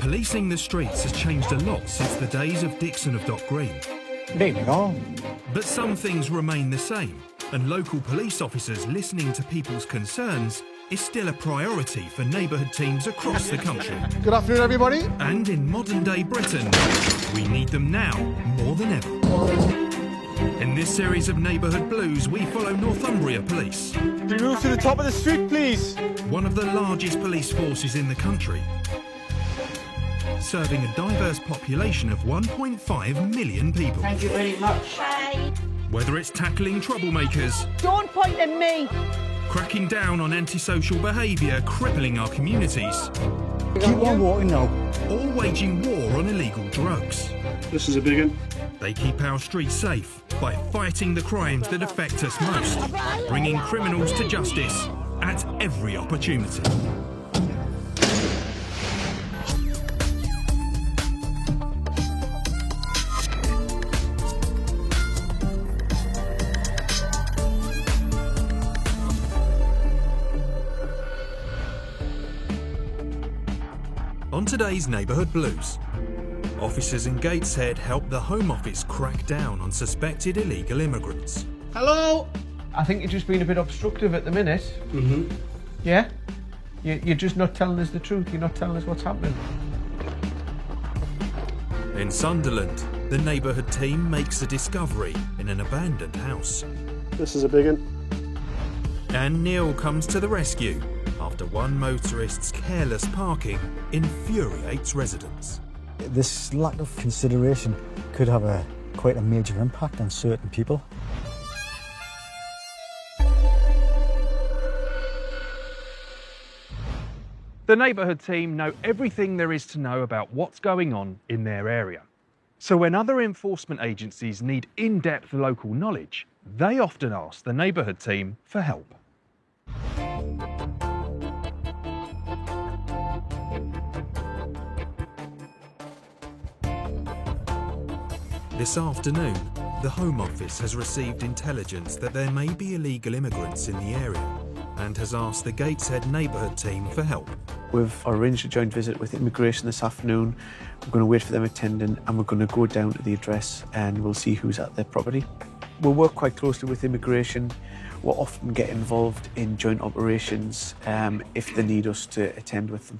Policing the streets has changed a lot since the days of Dixon of Dock Green. There we go. But some things remain the same, and local police officers listening to people's concerns is still a priority for neighbourhood teams across the country. Good afternoon, everybody. And in modern-day Britain, we need them now more than ever. In this series of Neighbourhood Blues, we follow Northumbria Police. We move to the top of the street, please. One of the largest police forces in the country, serving a diverse population of 1.5 million people. Thank you very much. Bye. Whether it's tackling troublemakers, Don't point at me. cracking down on antisocial behaviour crippling our communities, Keep on walking now. or waging war on illegal drugs. This is a big one. They keep our streets safe by fighting the crimes that affect us most, bringing criminals to justice at every opportunity. On today's Neighbourhood Blues, officers in Gateshead help the Home Office crack down on suspected illegal immigrants. Hello. I think you're just being a bit obstructive at the minute. Mm-hmm. Yeah? You're just not telling us the truth. You're not telling us what's happening. In Sunderland, the neighbourhood team makes a discovery in an abandoned house. This is a big one. And Neil comes to the rescue after one motorist's careless parking infuriates residents. This lack of consideration could have quite a major impact on certain people. The neighbourhood team know everything there is to know about what's going on in their area. So when other enforcement agencies need in-depth local knowledge, they often ask the neighbourhood team for help. This afternoon, the Home Office has received intelligence that there may be illegal immigrants in the area and has asked the Gateshead neighbourhood team for help. We've arranged a joint visit with immigration this afternoon. We're going to wait for them attending and we're going to go down to the address and we'll see who's at their property. We'll work quite closely with immigration. We'll often get involved in joint operations if they need us to attend with them.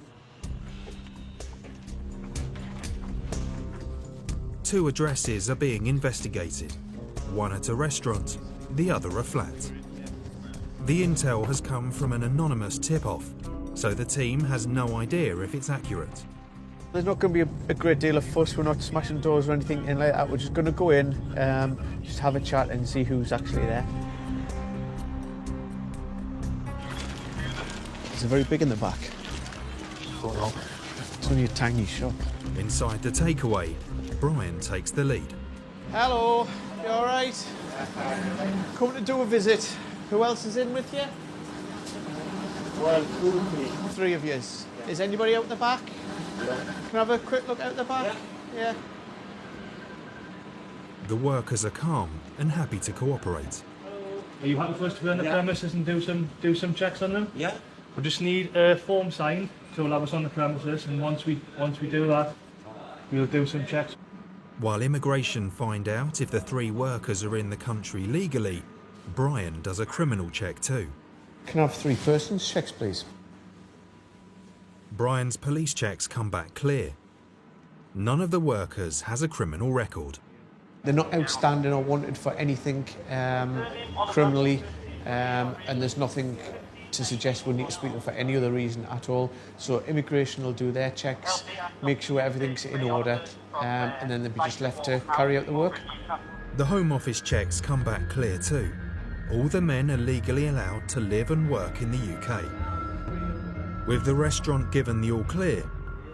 Two addresses are being investigated, one at a restaurant, the other a flat. The intel has come from an anonymous tip-off, so the team has no idea if it's accurate. There's not going to be a great deal of fuss. We're not smashing doors or anything like that. We're just going to go in, just have a chat and see who's actually there. It's very big in the back. It's only a tiny shop. Inside the takeaway, Brian takes the lead. Hello. You all right? Coming to do a visit. Who else is in with you? Well, 2 or 3. 3 of yous. Is anybody out the back? Yeah. Can I have a quick look out the back? Yeah. The workers are calm and happy to cooperate. Are you happy for us to be on the premises and do some checks on them? Yeah. We just need a form signed to allow us on the premises, and once we do that, we'll do some checks. While immigration find out if the 3 workers are in the country legally, Brian does a criminal check too. Can I have 3 persons checks, please? Brian's police checks come back clear. None of the workers has a criminal record. They're not outstanding or wanted for anything criminally, and there's nothing to suggest we need to speak to them for any other reason at all. So immigration will do their checks, make sure everything's in order, and then they'll be just left to carry out the work. The Home Office checks come back clear too. All the men are legally allowed to live and work in the UK. With the restaurant given the all clear,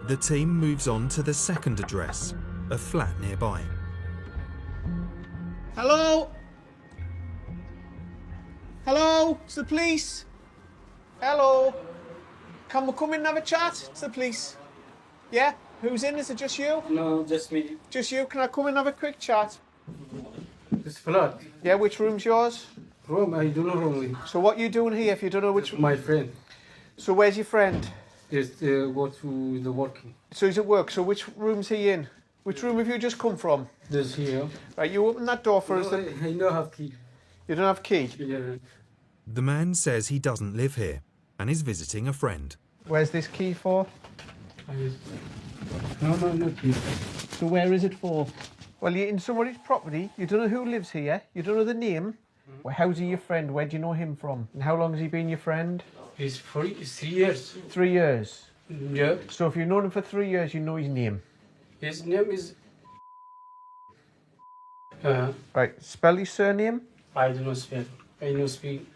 the team moves on to the second address, a flat nearby. Hello? Hello? It's the police. Hello? Can we come in and have a chat? It's the police. Yeah? Who's in? Is it just you? No, just me. Just you? Can I come in and have a quick chat? This flat. Yeah, which room's yours? Room, I don't know only. So what are you doing here if you don't know which... My friend. So where's your friend? Just go to the working. So he's at work. So which room's he in? Which room have you just come from? This here. Right, you open that door for us No, then. I don't have key. You don't have key? Yeah. The man says he doesn't live here and is visiting a friend. Where's this key for? No, not key. So where is it for? Well, you're in somebody's property. You don't know who lives here. You don't know the name. Well, how's he your friend? Where do you know him from? And how long has he been your friend? It's 3 years. 3 years. Yeah. So if you've known him for 3 years, you know his name. His name is. Right, spell his surname. I don't know spell. I know speak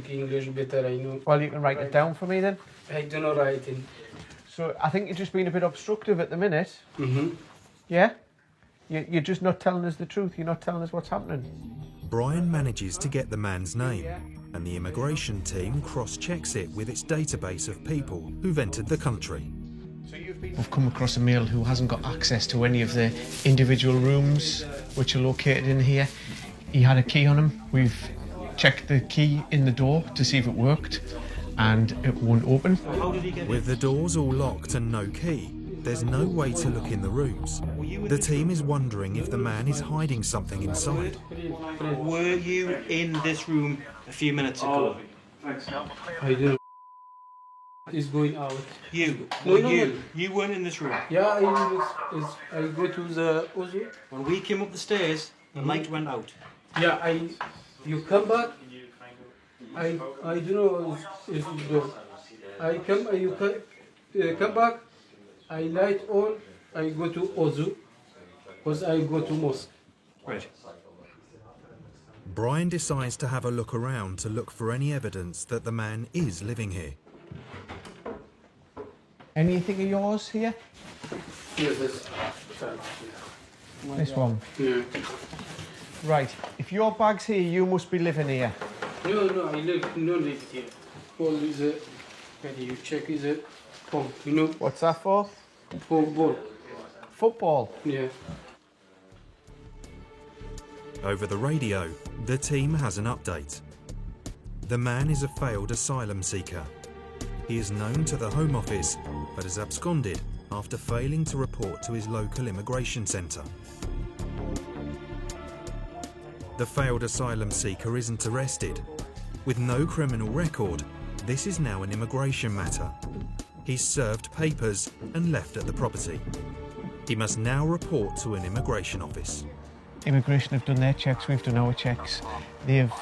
English better. I know. Well, you can write it down for me then. I don't know writing. So I think you're just being a bit obstructive at the minute. Mm-hmm. Yeah? You're just not telling us the truth. You're not telling us what's happening. Brian manages to get the man's name, and the immigration team cross-checks it with its database of people who've entered the country. We've come across a male who hasn't got access to any of the individual rooms which are located in here. He had a key on him. We've checked the key in the door to see if it worked, and it won't open. With the doors all locked and no key, there's no way to look in the rooms. The team is wondering if the man is hiding something inside. Were you in this room a few minutes ago? I don't. He's going out. You? No, no. You weren't in this room? Yeah, I go to the Ozu. When we came up the stairs, the light went out. Yeah, you come back. I don't know if you do. You come back. I light on. I go to Ozu, because I go to mosque. Right. Brian decides to have a look around to look for any evidence that the man is living here. Anything of yours here? Yeah, This one? Yeah. Right. If your bag's here, you must be living here. No, I don't live here. All is a. Can you check is a home? You know. What's that for? For ball. Football? Yeah. Over the radio, the team has an update. The man is a failed asylum seeker. He is known to the Home Office, but has absconded after failing to report to his local immigration centre. The failed asylum seeker isn't arrested. With no criminal record, this is now an immigration matter. He's served papers and left at the property. He must now report to an immigration office. Immigration have done their checks, we've done our checks. They've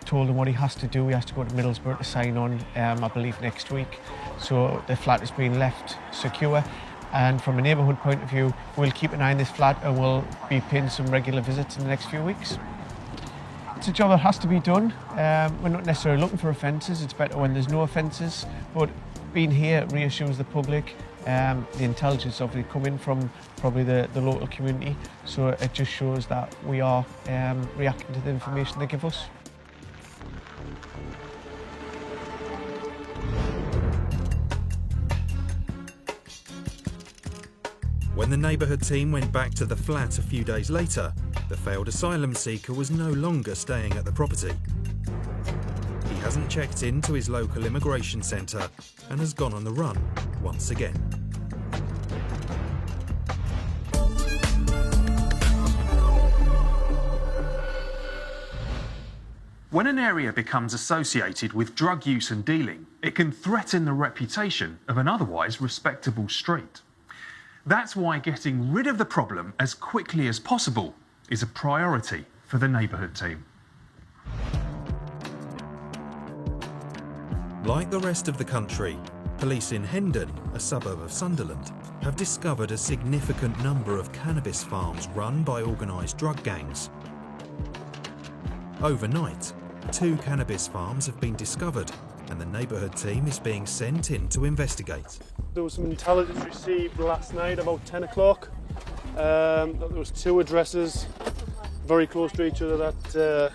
told him what he has to do. He has to go to Middlesbrough to sign on, I believe, next week. So the flat has been left secure. And from a neighbourhood point of view, we'll keep an eye on this flat and we'll be paying some regular visits in the next few weeks. It's a job that has to be done. We're not necessarily looking for offences. It's better when there's no offences. But being here reassures the public. The intelligence obviously coming from probably the local community. So it just shows that we are reacting to the information they give us. When the neighbourhood team went back to the flat a few days later, the failed asylum seeker was no longer staying at the property. He hasn't checked into his local immigration centre and has gone on the run once again. When an area becomes associated with drug use and dealing, it can threaten the reputation of an otherwise respectable street. That's why getting rid of the problem as quickly as possible is a priority for the neighbourhood team. Like the rest of the country, police in Hendon, a suburb of Sunderland, have discovered a significant number of cannabis farms run by organised drug gangs. Overnight, 2 cannabis farms have been discovered, and the neighbourhood team is being sent in to investigate. There was some intelligence received last night about 10 o'clock. There was 2 addresses very close to each other that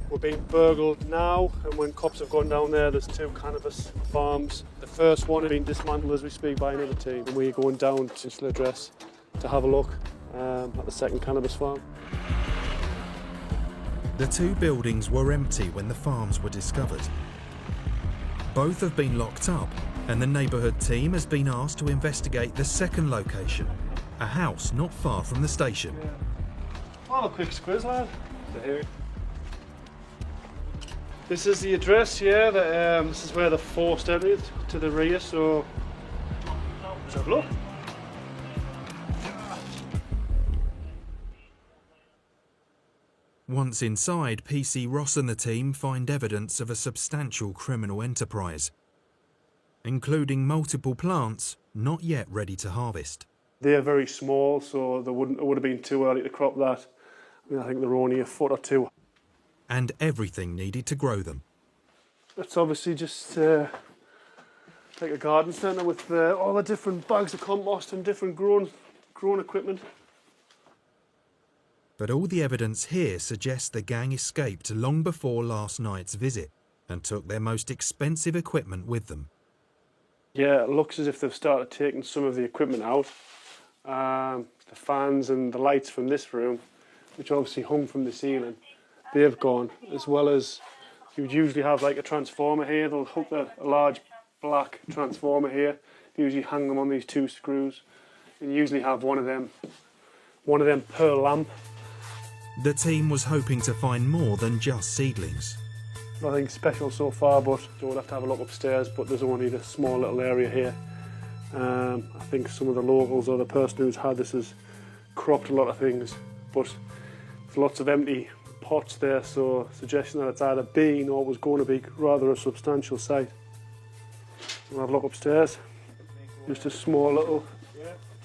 were being burgled now, and when cops have gone down there, there's 2 cannabis farms. The first one has been dismantled as we speak by another team, and we're going down to the address to have a look at the second cannabis farm. The 2 buildings were empty when the farms were discovered. Both have been locked up And the neighbourhood team has been asked to investigate the second location, a house not far from the station. Oh, a quick squiz, lad. This is the address here. This is where the forced entry to the rear, so let's have a look. Once inside, PC Ross and the team find evidence of a substantial criminal enterprise, including multiple plants not yet ready to harvest. They're very small, so it would have been too early to crop that. I think they're only a foot or two. And everything needed to grow them. It's obviously just like a garden centre with all the different bags of compost and different grown equipment. But all the evidence here suggests the gang escaped long before last night's visit and took their most expensive equipment with them. Yeah, it looks as if they've started taking some of the equipment out. The fans and the lights from this room, which obviously hung from the ceiling, they've gone, as well as you would usually have like a transformer here. They'll hook a large black transformer here. They usually hang them on these two screws, and you usually have one of them per lamp. The team was hoping to find more than just seedlings. Nothing special so far, but we'll have to have a look upstairs, but there's only this small little area here. I think some of the locals or the person who's had this has cropped a lot of things, but there's lots of empty pots there, so suggestion that it's either been or was going to be rather a substantial site. We'll have a look upstairs. Just a small little,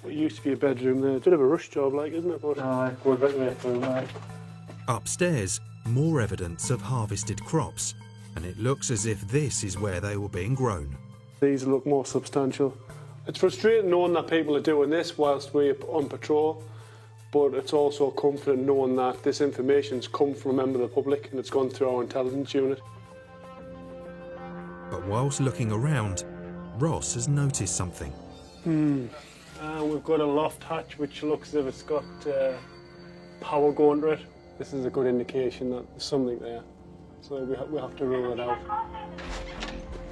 what used to be a bedroom there. Bit of a rush job, like, isn't it? But upstairs, more evidence of harvested crops, and it looks as if this is where they were being grown. These look more substantial. It's frustrating knowing that people are doing this whilst we're on patrol, but it's also comforting knowing that this information's come from a member of the public and it's gone through our intelligence unit. But whilst looking around, Ross has noticed something. We've got a loft hatch which looks as if it's got power going to it. This is a good indication that there's something there, so we have to rule it out.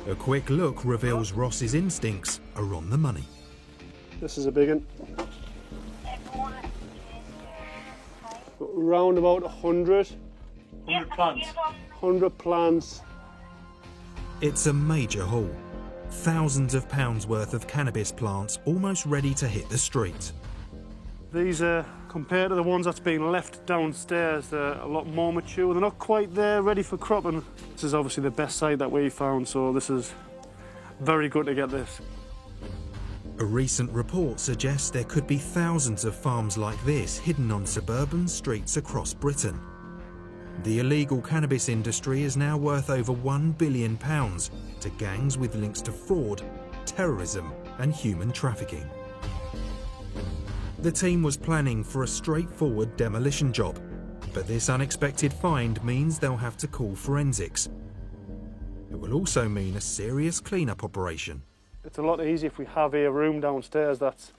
A quick look reveals Ross's instincts are on the money. This is a big one. Around about 100 plants. 100 plants. It's a major haul. Thousands of pounds worth of cannabis plants almost ready to hit the street. These are, compared to the ones that's been left downstairs, they're a lot more mature. They're not quite there, ready for cropping. This is obviously the best site that we found, so this is very good to get this. A recent report suggests there could be thousands of farms like this hidden on suburban streets across Britain. The illegal cannabis industry is now worth over £1 billion to gangs with links to fraud, terrorism and human trafficking. The team was planning for a straightforward demolition job, but this unexpected find means they'll have to call forensics. It will also mean a serious clean-up operation. It's a lot easier if we have a room downstairs that's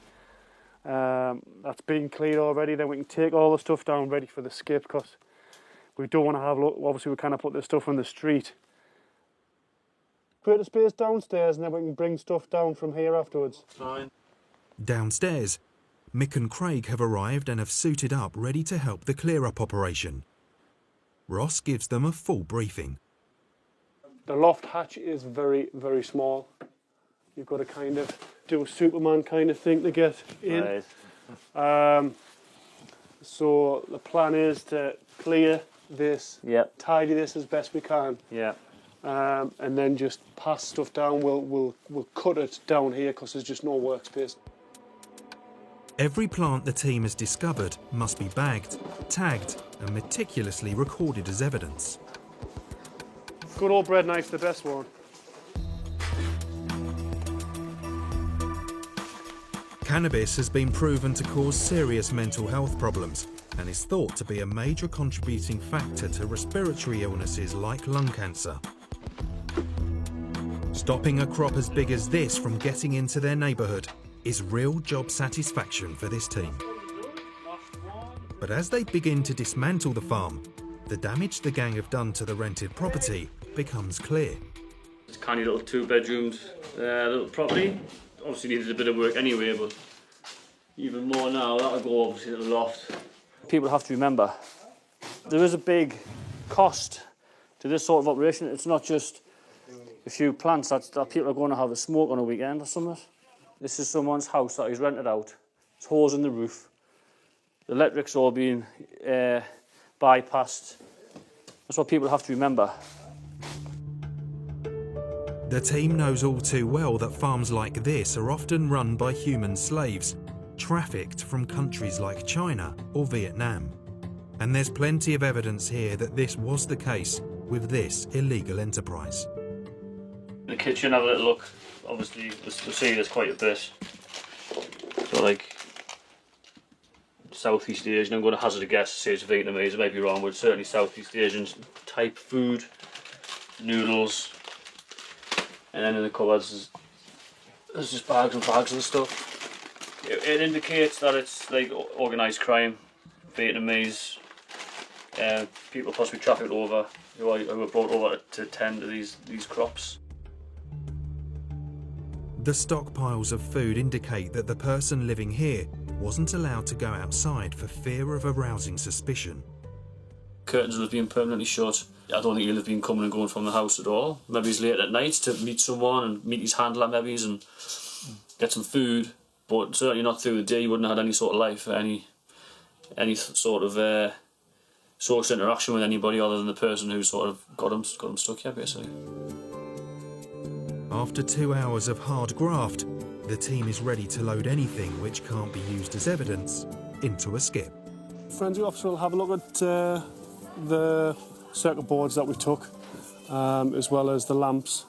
been cleared already, then we can take all the stuff down ready for the skip, because we don't want to have, obviously we can't put this stuff on the street. Create a space downstairs and then we can bring stuff down from here afterwards. Fine. Downstairs, Mick and Craig have arrived and have suited up ready to help the clear-up operation. Ross gives them a full briefing. The loft hatch is very, very small. You've got to kind of do a Superman kind of thing to get in. Right. So the plan is to clear this, tidy this as best we can, and then just pass stuff down. We'll cut it down here because there's just no workspace. Every plant the team has discovered must be bagged, tagged and meticulously recorded as evidence. Good old bread knife's the best one. Cannabis has been proven to cause serious mental health problems and is thought to be a major contributing factor to respiratory illnesses like lung cancer. Stopping a crop as big as this from getting into their neighbourhood is real job satisfaction for this team. But as they begin to dismantle the farm, the damage the gang have done to the rented property becomes clear. It's a canny little 2-bedroomed little property. Obviously needed a bit of work anyway, but even more now, that'll go obviously to the loft. People have to remember, there is a big cost to this sort of operation. It's not just a few plants that people are going to have a smoke on a weekend or something. This is someone's house that he's rented out. There's holes in the roof. The electric's all being bypassed. That's what people have to remember. The team knows all too well that farms like this are often run by human slaves, trafficked from countries like China or Vietnam. And there's plenty of evidence here that this was the case with this illegal enterprise. The kitchen, have a little look. Obviously, we'll see there's quite a bit. So, like, Southeast Asian, I'm going to hazard a guess to say it's Vietnamese, I might be wrong, but certainly Southeast Asian type food, noodles, and then in the cupboards there's just bags and bags of stuff. It indicates that it's like organised crime, Vietnamese, people possibly trafficked over, who were brought over to tend to these crops. The stockpiles of food indicate that the person living here wasn't allowed to go outside for fear of arousing suspicion. Curtains will have been permanently shut. I don't think he'll have been coming and going from the house at all. Maybe he's late at night to meet someone and meet his handler maybe and get some food, but certainly not through the day. He wouldn't have had any sort of life, any sort of social interaction with anybody other than the person who sort of got him stuck here, basically. After 2 hours of hard graft, the team is ready to load anything which can't be used as evidence into a skip. Forensic officer will have a look at the circuit boards that we took, as well as the lamps,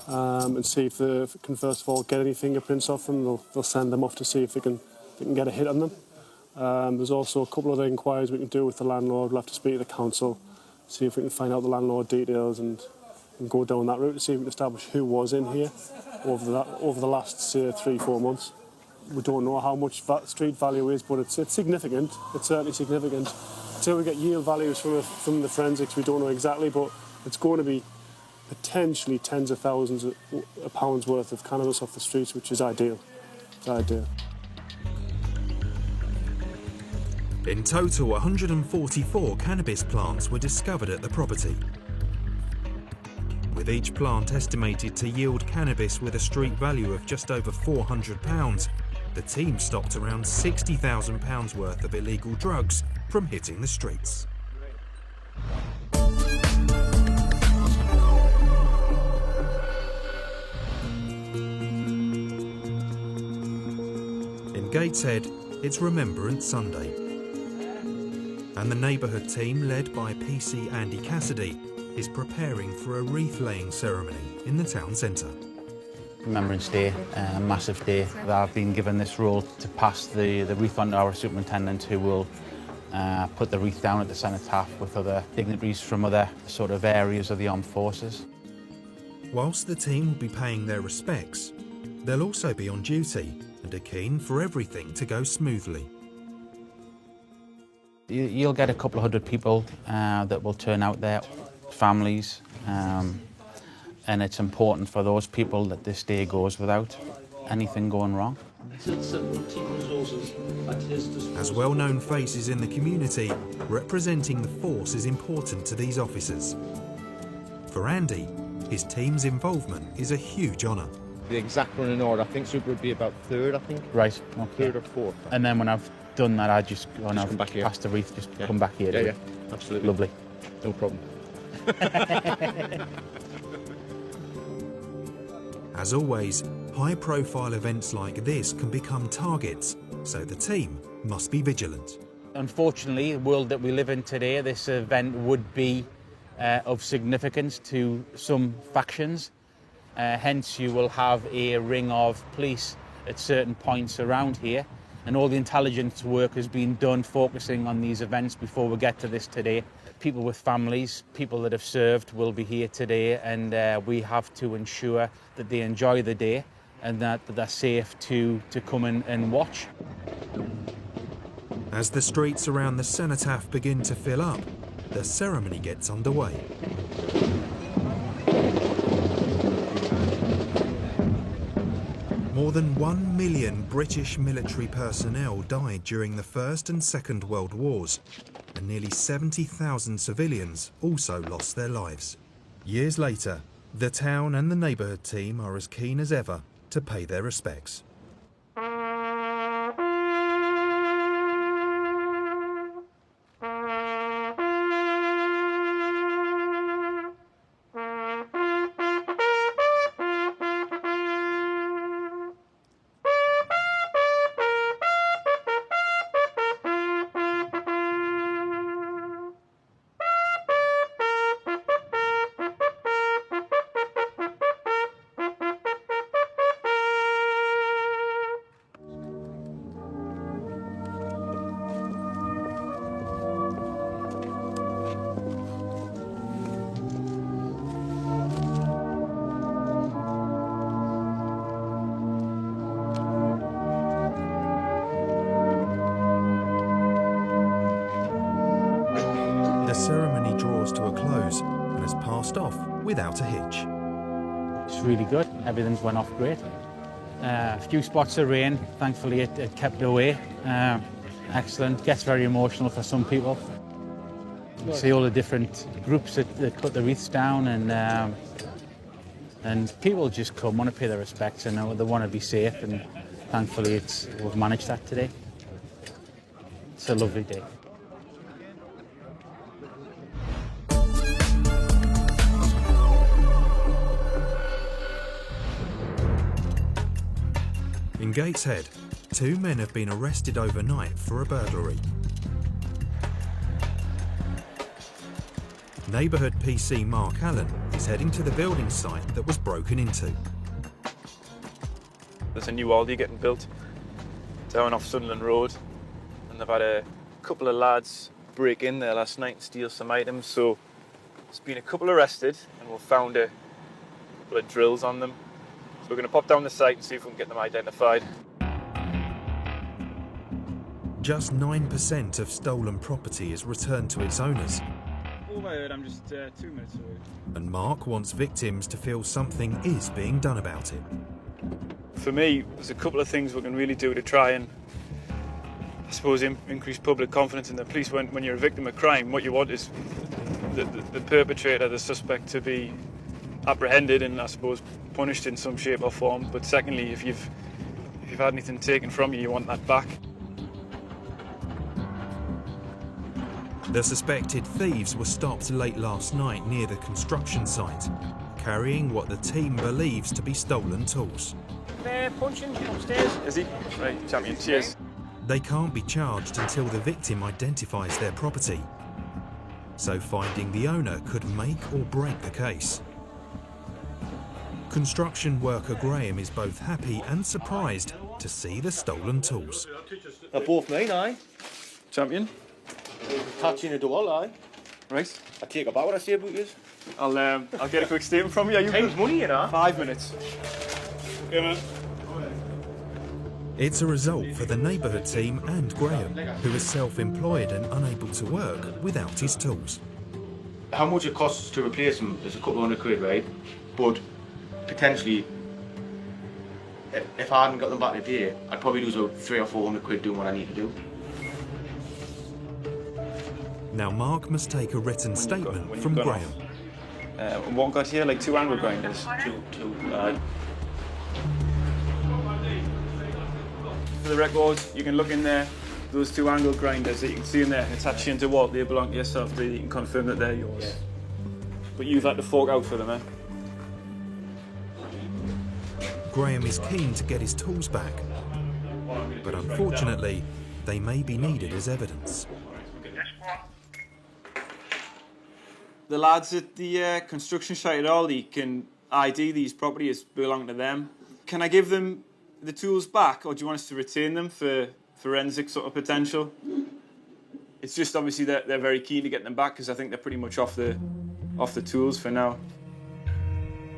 and see if they can first of all get any fingerprints off them. They'll send them off to see if they can get a hit on them. There's also a couple of other inquiries we can do with the landlord. We'll have to speak to the council, see if we can find out the landlord details and go down that route to see if we can establish who was in here over the last, say, 3-4 months. We don't know how much street value is, but it's significant. It's certainly significant. Until we get yield values from the forensics, we don't know exactly, but it's going to be potentially tens of thousands of pounds worth of cannabis off the streets, which is ideal. It's ideal. In total, 144 cannabis plants were discovered at the property, with each plant estimated to yield cannabis with a street value of just over £400. The team stopped around £60,000 worth of illegal drugs from hitting the streets. In Gateshead, it's Remembrance Sunday, and the Neighbourhood team, led by PC Andy Cassidy, is preparing for a wreath-laying ceremony in the town centre. Remembrance Day, a massive day. I've been given this role to pass the wreath on to our superintendent, who will put the wreath down at the cenotaph with other dignitaries from other sort of areas of the armed forces. Whilst the team will be paying their respects, they'll also be on duty and are keen for everything to go smoothly. You'll get a couple of hundred people that will turn out there, families, and it's important for those people that this day goes without anything going wrong. As well-known faces in the community, representing the force is important to these officers. For Andy, his team's involvement is a huge honour. The exact running order, I think Super would be about third, I think. Right, okay. Third or fourth. And then when I've done that, I just come back here. Past the wreath, just come back here. Yeah, absolutely. Lovely. No problem. As always, high-profile events like this can become targets, so the team must be vigilant. Unfortunately, the world that we live in today, this event would be of significance to some factions. Hence, you will have a ring of police at certain points around here, and all the intelligence work has been done focusing on these events before we get to this today. People with families, people that have served will be here today, and we have to ensure that they enjoy the day and that they're safe to come in and watch. As the streets around the cenotaph begin to fill up, the ceremony gets underway. More than 1 million British military personnel died during the First and Second World Wars, and nearly 70,000 civilians also lost their lives. Years later, the town and the neighbourhood team are as keen as ever to pay their respects. The ceremony draws to a close and has passed off without a hitch. It's really good. Everything's went off great. A few spots of rain. Thankfully, it kept away. Excellent. Gets very emotional for some people. You see all the different groups that put the wreaths down, and people just come, want to pay their respects, and they want to be safe. And thankfully, we've managed that today. It's a lovely day. In Gateshead, 2 men have been arrested overnight for a burglary. Neighbourhood PC Mark Allen is heading to the building site that was broken into. There's a new Aldi getting built down off Sunderland Road, and they've had a couple of lads break in there last night and steal some items, so there's been a couple arrested and we've found a couple of drills on them. So we're going to pop down the site and see if we can get them identified. Just 9% of stolen property is returned to its owners. All I heard, I'm just 2 minutes away. And Mark wants victims to feel something is being done about it. For me, there's a couple of things we can really do to try and, I suppose, increase public confidence in the police. When you're a victim of crime, what you want is the perpetrator, the suspect, to be apprehended and, I suppose, punished in some shape or form. But secondly, if you've had anything taken from you, you want that back. The suspected thieves were stopped late last night near the construction site, carrying what the team believes to be stolen tools. They're punching upstairs. Is he? Right, champion, cheers. They can't be charged until the victim identifies their property, so finding the owner could make or break the case. Construction worker Graham is both happy and surprised to see the stolen tools. They're both mine, aye. Champion. Touching the door, aye. Right. I take a bow when I say about yous. I'll get a quick statement from you. Time's money, you know. 5 minutes. Okay, man. It's a result for the neighbourhood team and Graham, who is self-employed and unable to work without his tools. How much it costs to replace them is a couple £100, right? But potentially, if I hadn't got them back today, I'd probably lose about £300 or £400 doing what I need to do. Now Mark must take a written statement from Graham. What got here? Like 2 angle grinders? Two. For the record, you can look in there. Those 2 angle grinders that you can see in there, it's actually into what they belong to yourself. You can confirm that they're yours. Yeah. But you've had to fork out for them, eh? Graham is keen to get his tools back, but unfortunately, they may be needed as evidence. The lads at the construction site at Aldi can ID these properties belong to them. Can I give them the tools back, or do you want us to retain them for forensic sort of potential? It's just obviously that they're very keen to get them back because I think they're pretty much off the tools for now.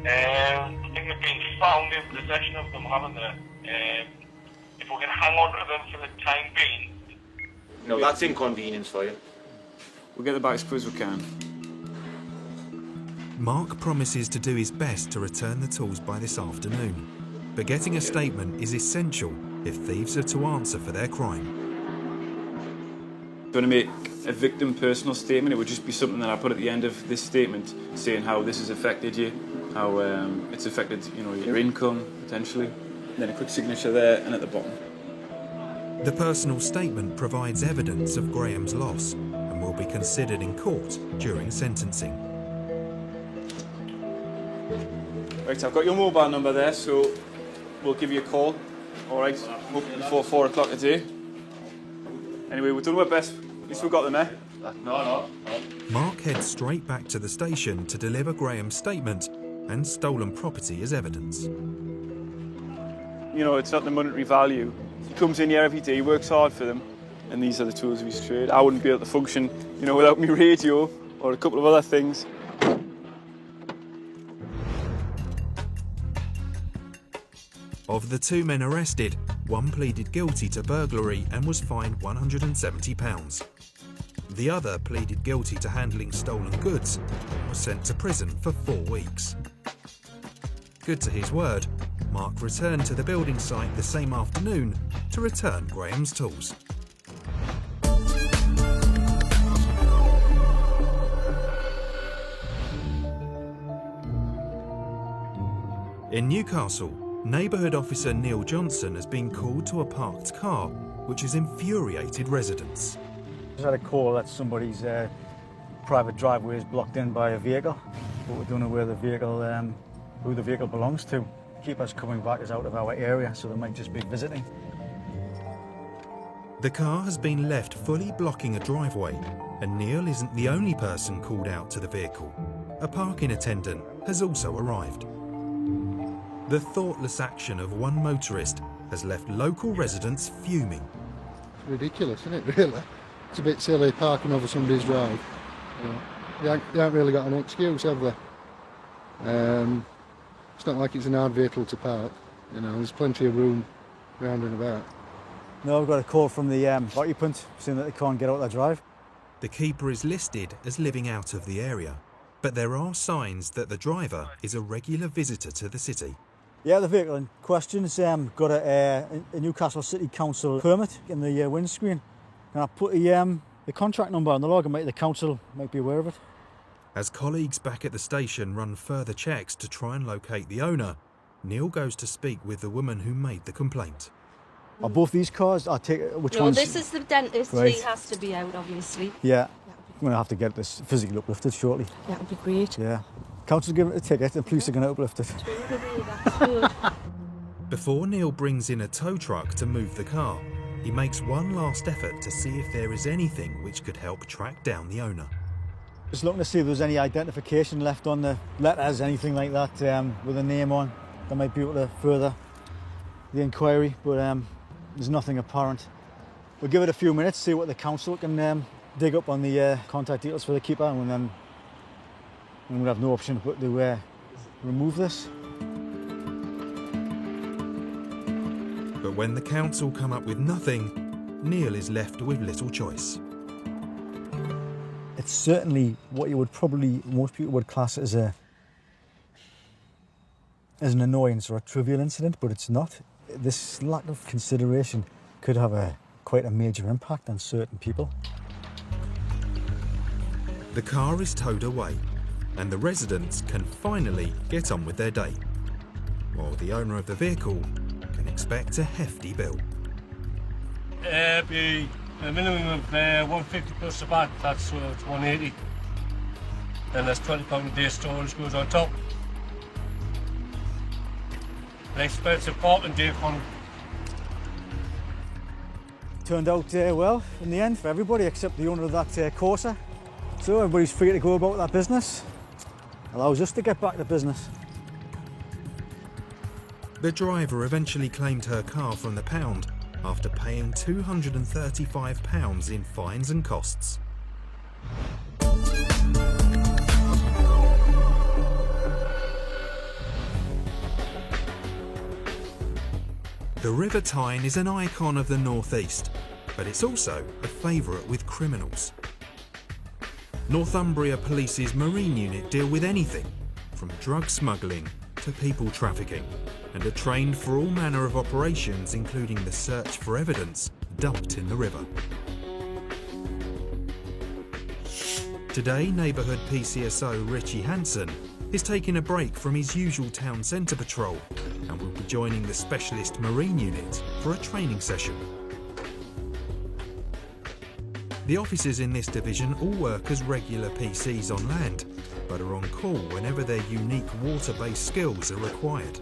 I think they've been found in possession of them, haven't they? If we can hang on to them for the time being. No, that's inconvenience for you. We'll get them back as quick as we can. Mark promises to do his best to return the tools by this afternoon. but getting a statement is essential if thieves are to answer for their crime. Going to make a victim personal statement. It would just be something that I put at the end of this statement, saying how this has affected you, how it's affected, your income potentially. And then a quick signature there and at the bottom. The personal statement provides evidence of Graham's loss and will be considered in court during sentencing. Right, I've got your mobile number there, so we'll give you a call. All right, before 4 o'clock today. Anyway, we've done our best. At least we've got them, eh? No. Mark heads straight back to the station to deliver Graham's statement and stolen property as evidence. It's not the monetary value. He comes in here every day, he works hard for them, and these are the tools of his trade. I wouldn't be able to function, without my radio or a couple of other things. Of the 2 men arrested, one pleaded guilty to burglary and was fined £170. The other pleaded guilty to handling stolen goods and was sent to prison for 4 weeks. Good to his word, Mark returned to the building site the same afternoon to return Graham's tools. In Newcastle, Neighbourhood officer Neil Johnson has been called to a parked car, which has infuriated residents. I just had a call that somebody's private driveway is blocked in by a vehicle, but we don't know where the vehicle, who the vehicle belongs to. Keepers coming back is out of our area, so they might just be visiting. The car has been left fully blocking a driveway, and Neil isn't the only person called out to the vehicle. A parking attendant has also arrived. The thoughtless action of one motorist has left local residents fuming. It's ridiculous, isn't it, really? It's a bit silly parking over somebody's drive. They haven't really got an excuse, have they? It's not like it's an hard vehicle to park. There's plenty of room round and about. No, I've got a call from the occupant saying that they can't get out their drive. The keeper is listed as living out of the area, but there are signs that the driver is a regular visitor to the city. Yeah, the vehicle in question has got a Newcastle City Council permit in the windscreen. And I put the contract number on the log, and the council might be aware of it. As colleagues back at the station run further checks to try and locate the owner, Neil goes to speak with the woman who made the complaint. Are both these cars? I'll take which no, one's... this is the dentist. Right. He has to be out, obviously. Yeah, I'm going to have to get this physically uplifted shortly. That would be great. Yeah. Council give it a ticket, and police are going to uplift it. That's good. Before Neil brings in a tow truck to move the car, he makes one last effort to see if there is anything which could help track down the owner. Just looking to see if there's any identification left on the letters, anything like that, with a name on. That might be able to further the inquiry, but there's nothing apparent. We'll give it a few minutes, see what the council can dig up on the contact details for the keeper, and then we'll have no option but to remove this. But when the council come up with nothing, Neil is left with little choice. It's certainly what you would probably, most people would class as an annoyance or a trivial incident, but it's not. This lack of consideration could have quite a major impact on certain people. The car is towed away, and the residents can finally get on with their day, while the owner of the vehicle can expect a hefty bill. Be a minimum of 150 plus the VAT, that's it's 180. Then there's £20 a day storage goes on top. An expensive parking day fund. Turned out well in the end for everybody except the owner of that Corsa. So everybody's free to go about their business. Allows us to get back to business. The driver eventually claimed her car from the pound after paying £235 in fines and costs. The River Tyne is an icon of the North East, but it's also a favourite with criminals. Northumbria Police's Marine Unit deal with anything from drug smuggling to people trafficking and are trained for all manner of operations, including the search for evidence dumped in the river. Today, Neighbourhood PCSO Richie Hansen is taking a break from his usual town centre patrol and will be joining the specialist marine unit for a training session. The officers in this division all work as regular PCs on land, but are on call whenever their unique water-based skills are required.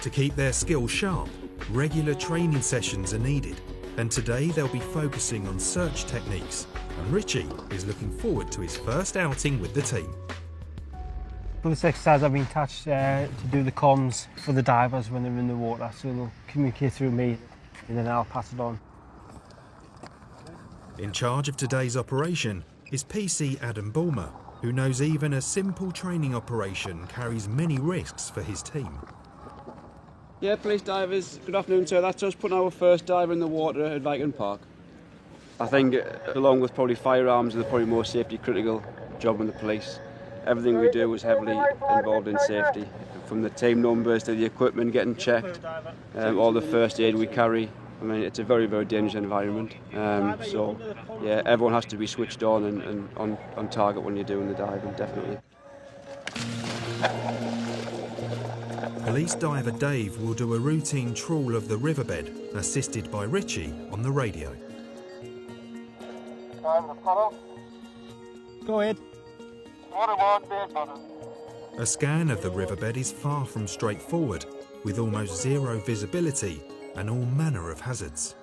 To keep their skills sharp, regular training sessions are needed, and today they'll be focusing on search techniques, and Richie is looking forward to his first outing with the team. For this exercise I've been attached to do the comms for the divers when they're in the water, so they'll communicate through me and then I'll pass it on. In charge of today's operation is PC Adam Bulmer, who knows even a simple training operation carries many risks for his team. Yeah, police divers, good afternoon sir. That's us putting our first diver in the water at Viking Park. I think along with probably firearms, they're probably more safety critical job in the police. Everything we do is heavily involved in safety, from the team numbers to the equipment getting checked, all the first aid we carry. I mean, it's a very, very dangerous environment. So, yeah, everyone has to be switched on and on target when you're doing the diving, definitely. Police diver Dave will do a routine trawl of the riverbed, assisted by Richie on the radio. Go ahead. A scan of the riverbed is far from straightforward, with almost zero visibility and all manner of hazards.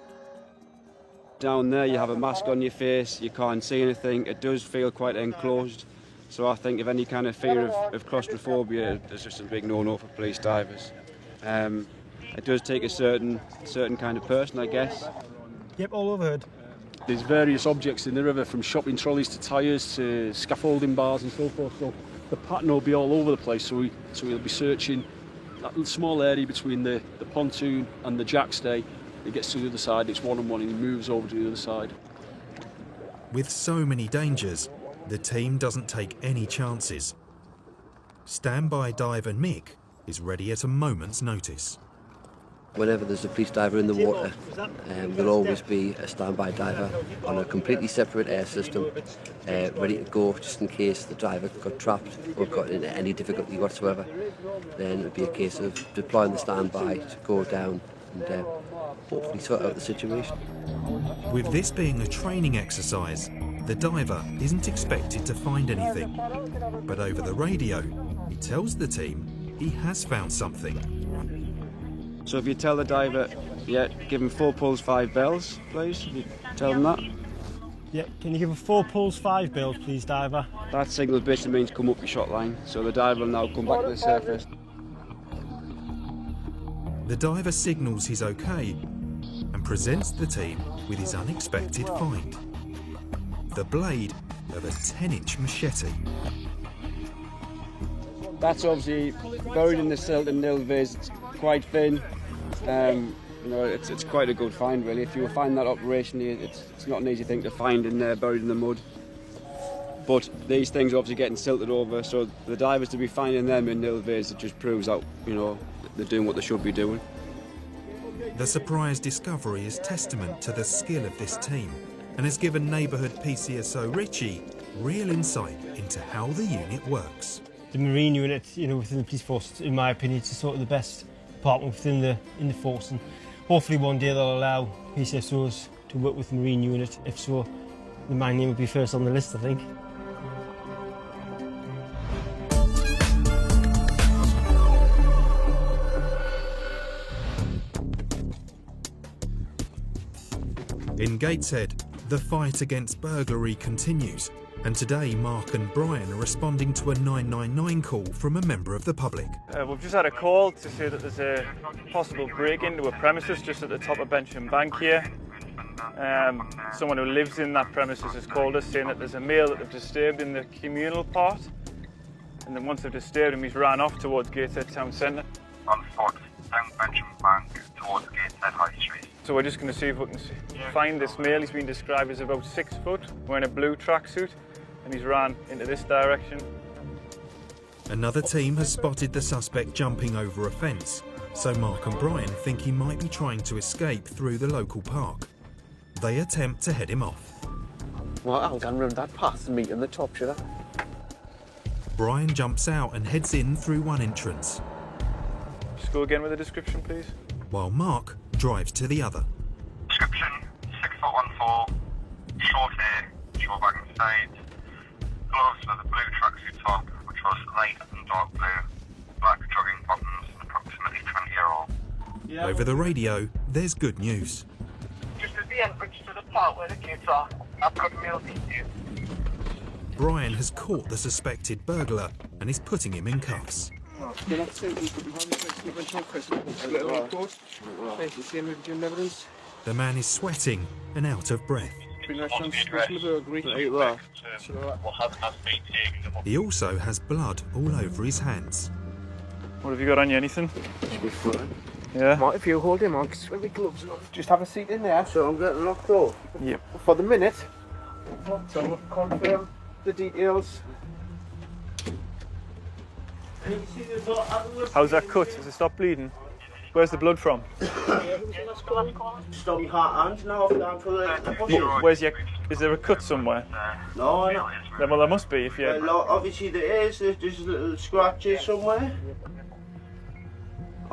Down there you have a mask on your face, you can't see anything, it does feel quite enclosed. So I think if any kind of fear of claustrophobia, it's just a big no-no for police divers. It does take a certain kind of person, I guess. Yep, all overhead. There's various objects in the river, from shopping trolleys to tyres to scaffolding bars and so forth. So the pattern will be all over the place. So we'll be searching that small area between the pontoon and the jackstay. It gets to the other side, it's one-on-one, and he moves over to the other side. With so many dangers, the team doesn't take any chances. Standby diver Mick is ready at a moment's notice. Whenever there's a police diver in the water, there'll always be a standby diver on a completely separate air system, ready to go just in case the diver got trapped or got into any difficulty whatsoever. Then it'll be a case of deploying the standby to go down and hopefully sort out the situation. With this being a training exercise, the diver isn't expected to find anything. But over the radio, he tells the team he has found something. So if you tell the diver, yeah, give him 4 pulls, 5 bells, please. You tell him that. Yeah, can you give him 4 pulls, 5 bells, please, diver? That signal basically means come up your shot line. So the diver will now come back to the surface. The diver signals he's okay and presents the team with his unexpected find. The blade of a 10-inch machete. That's obviously buried in the silt and nil viz. It's quite thin. You know, it's quite a good find really. If you find that operationally, it's not an easy thing to find in there, buried in the mud. But these things are obviously getting silted over, so the divers to be finding them in nil viz, it just proves that, you know, they're doing what they should be doing. The surprise discovery is testament to the skill of this team and has given Neighbourhood PCSO Richie real insight into how the unit works. The marine unit, you know, within the police force, in my opinion, is sort of the best department within the force, and hopefully one day they'll allow PCSOs to work with the marine unit. If so, then my name will be first on the list, I think. In Gateshead, the fight against burglary continues, and today Mark and Brian are responding to a 999 call from a member of the public. We've just had a call to say that there's a possible break into a premises just at the top of Bench and Bank here. Someone who lives in that premises has called us saying that there's a male that they've disturbed in the communal part, and then once they've disturbed him, he's ran off towards Gateshead Town Centre. On foot, down Bench and Bank towards Gateshead High Street. So we're just going to see if we can find this male. He's been described as about 6 foot, wearing a blue tracksuit, and he's ran into this direction. Another team has spotted the suspect jumping over a fence, so Mark and Brian think he might be trying to escape through the local park. They attempt to head him off. Well, I'll go round that path and meet in the top, should I? Brian jumps out and heads in through one entrance, Just go again with the description, please. while Mark drives to the other. Description, 6'14", short hair, short back and sides, gloves with a blue tracksuit top, which was light and dark blue, black jogging bottoms, and approximately 20-year-old. Over the radio, there's good news. Just at the entrance to the park where the kids are, I've got a meal detail. Brian has caught the suspected burglar and is putting him in cuffs. The man is sweating and out of breath. He also has blood all over his hands. What have you got on you? Anything? Yeah. Mark, if you hold him on, with my gloves on, just have a seat in there. So I'm getting locked up. Yep. For the minute, so we'll confirm the details. How's that cut? Has it stopped bleeding? Where's the blood from? Stop your hands now, down for the Where's your? Is there a cut somewhere? No, no. Well, there must be if you. Obviously there is. There's little scratches somewhere.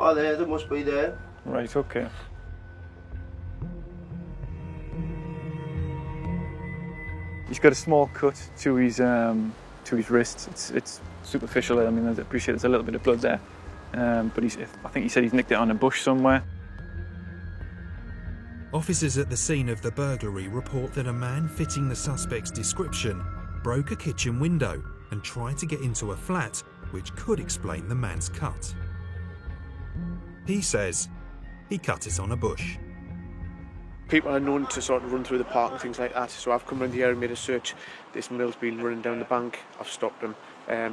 Oh, there must be there. Right. Okay. He's got a small cut to his wrist. It's superficial. I mean, I appreciate there's a little bit of blood there, but I think he said he's nicked it on a bush somewhere. Officers at the scene of the burglary report that a man fitting the suspect's description broke a kitchen window and tried to get into a flat, which could explain the man's cut. He says he cut it on a bush. People are known to sort of run through the park and things like that, so I've come around here and made a search. This mill's been running down the bank. I've stopped him.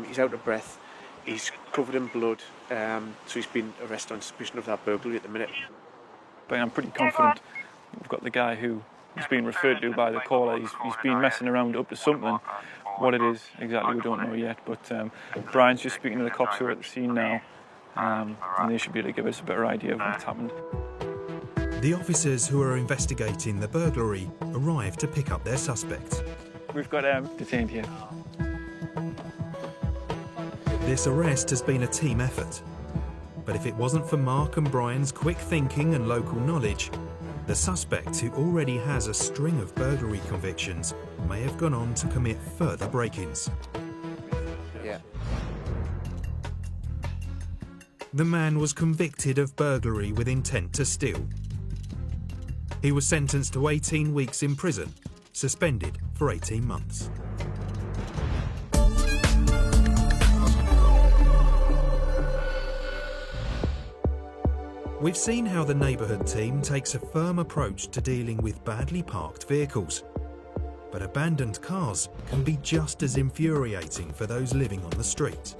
He's out of breath. He's covered in blood, so he's been arrested on suspicion of that burglary at the minute. But I'm pretty confident we've got the guy who is being referred to by the caller. He's been messing around up to something. What it is exactly we don't know yet, but Brian's just speaking to the cops who are at the scene now, and they should be able to give us a better idea of what's happened. The officers who are investigating the burglary arrive to pick up their suspect. We've got detained here. This arrest has been a team effort. But if it wasn't for Mark and Brian's quick thinking and local knowledge, the suspect, who already has a string of burglary convictions, may have gone on to commit further break-ins. Yeah. The man was convicted of burglary with intent to steal. He was sentenced to 18 weeks in prison, suspended for 18 months. We've seen how the Neighbourhood team takes a firm approach to dealing with badly parked vehicles. But abandoned cars can be just as infuriating for those living on the street.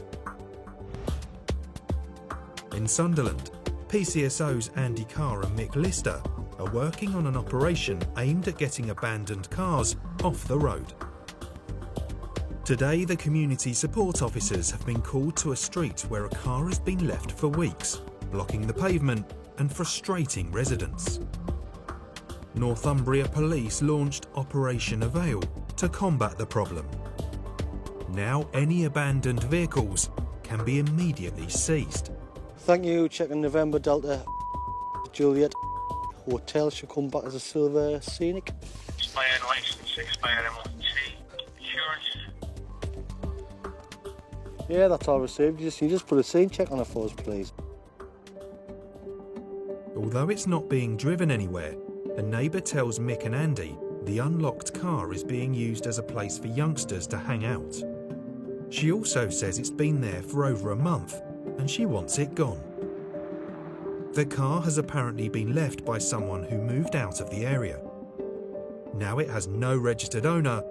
In Sunderland, PCSO's Andy Carr and Mick Lister are working on an operation aimed at getting abandoned cars off the road. Today, the community support officers have been called to a street where a car has been left for weeks, blocking the pavement and frustrating residents. Northumbria Police launched Operation Avail to combat the problem. Now any abandoned vehicles can be immediately seized. Thank you, checking November Delta Juliet. Hotel should come back as a silver scenic. Expired license, expired MOT, insurance. Yeah, that's all received. You just put a scene check on it for us, please. Although it's not being driven anywhere, a neighbour tells Mick and Andy the unlocked car is being used as a place for youngsters to hang out. She also says it's been there for over a month and she wants it gone. The car has apparently been left by someone who moved out of the area. Now it has no registered owner,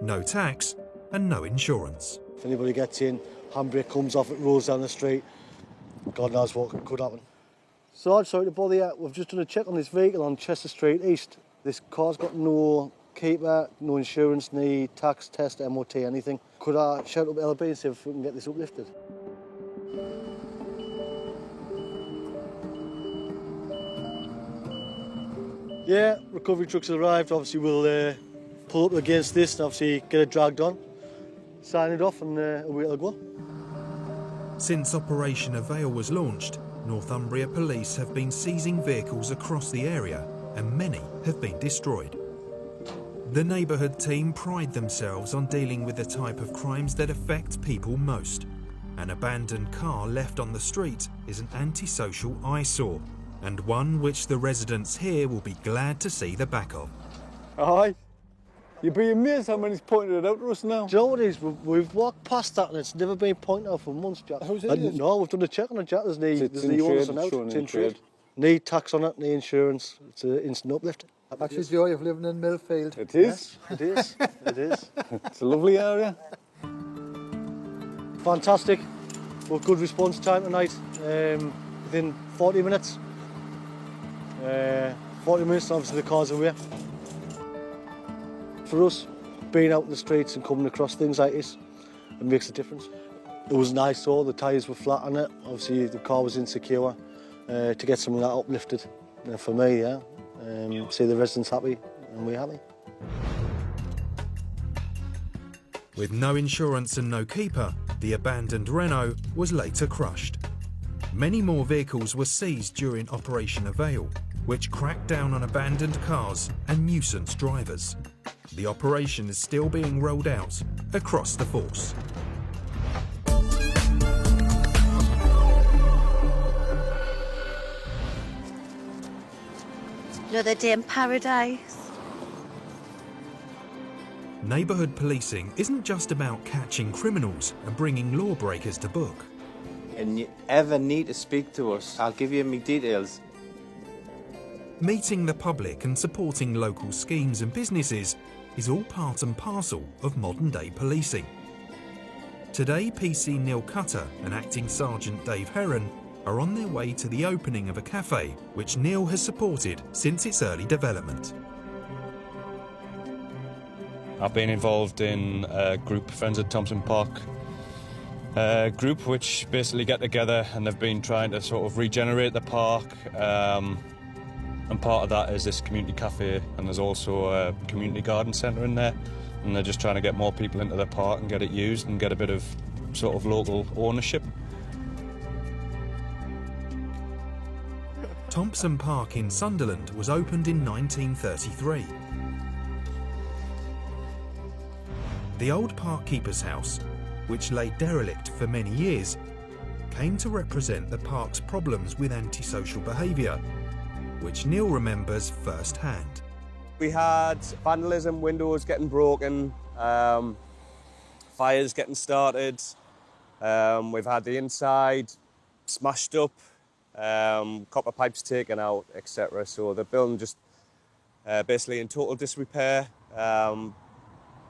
no tax and no insurance. If anybody gets in, handbrake comes off, it rolls down the street, God knows what could happen. Sarge, sorry to bother you. We've just done a check on this vehicle on Chester Street East. This car's got no keeper, no insurance, no tax, test, MOT, anything. Could I shout up LB and see if we can get this uplifted? Yeah, recovery trucks have arrived. Obviously we'll pull up against this and obviously get it dragged on, sign it off and away it'll go. Since Operation Avail was launched, Northumbria Police have been seizing vehicles across the area and many have been destroyed. The Neighbourhood team pride themselves on dealing with the type of crimes that affect people most. An abandoned car left on the street is an antisocial eyesore, and one which the residents here will be glad to see the back of. Aye. You'd be amazed how many's pointed it out to us now. Do you know what it is? We've walked past that and it's never been pointed out for months, Jack. How's it? No, we've done a check on it, Jack. There's no in onus on out. trade, It's in trade. No tax on it, no insurance. It's an instant uplift. That's the joy of living in Millfield. It is. Yes, it is. It is. It's a lovely area. Fantastic. Well, good response time tonight. Within 40 minutes. 40 minutes, obviously the car's away. For us, being out in the streets and coming across things like this, it makes a difference. It was nice though, the tyres were flat on it. Obviously the car was insecure. To get some of that uplifted, for me, yeah. See the residents happy and we're happy. With no insurance and no keeper, the abandoned Renault was later crushed. Many more vehicles were seized during Operation Avail, which cracked down on abandoned cars and nuisance drivers. The operation is still being rolled out across the force. Another day in paradise. Neighbourhood policing isn't just about catching criminals and bringing lawbreakers to book. And you ever need to speak to us, I'll give you my details. Meeting the public and supporting local schemes and businesses is all part and parcel of modern-day policing. Today, PC Neil Cutter and Acting Sergeant Dave Heron are on their way to the opening of a cafe which Neil has supported since its early development. I've been involved in a group, Friends at Thompson Park group, which basically get together and they've been trying to sort of regenerate the park. And part of that is this community cafe, and there's also a community garden centre in there. And they're just trying to get more people into the park and get it used and get a bit of sort of local ownership. Thompson Park in Sunderland was opened in 1933. The old park keeper's house, which lay derelict for many years, came to represent the park's problems with antisocial behaviour, which Neil remembers firsthand. We had vandalism, windows getting broken, fires getting started, we've had the inside smashed up, copper pipes taken out, etc. So the building just basically in total disrepair,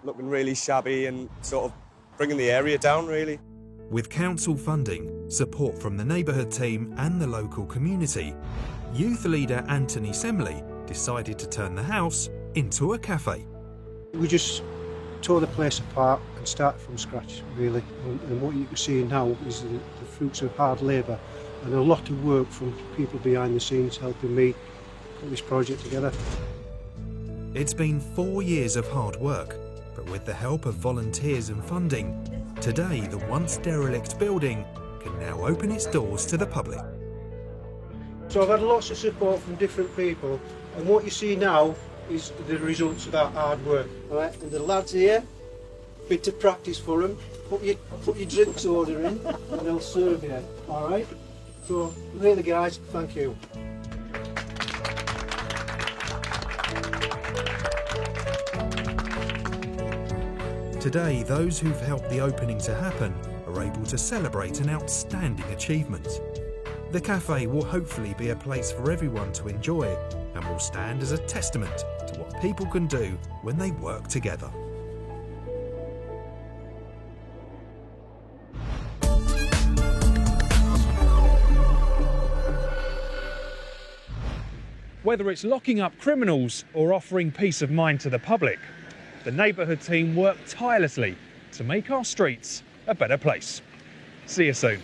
looking really shabby and sort of bringing the area down really. With council funding, support from the Neighbourhood team and the local community, youth leader Anthony Semley decided to turn the house into a cafe. We just tore the place apart and started from scratch, really. And what you can see now is the fruits of hard labour and a lot of work from people behind the scenes helping me put this project together. It's been 4 years of hard work, but with the help of volunteers and funding, today the once derelict building can now open its doors to the public. So I've had lots of support from different people, and what you see now is the results of that hard work. All right, and the lads here, bit of practice for them. Put your drinks order in, and they'll serve you. All right. So really, guys, thank you. Today, those who've helped the opening to happen are able to celebrate an outstanding achievement. The cafe will hopefully be a place for everyone to enjoy and will stand as a testament to what people can do when they work together. Whether it's locking up criminals or offering peace of mind to the public, the Neighbourhood team work tirelessly to make our streets a better place. See you soon.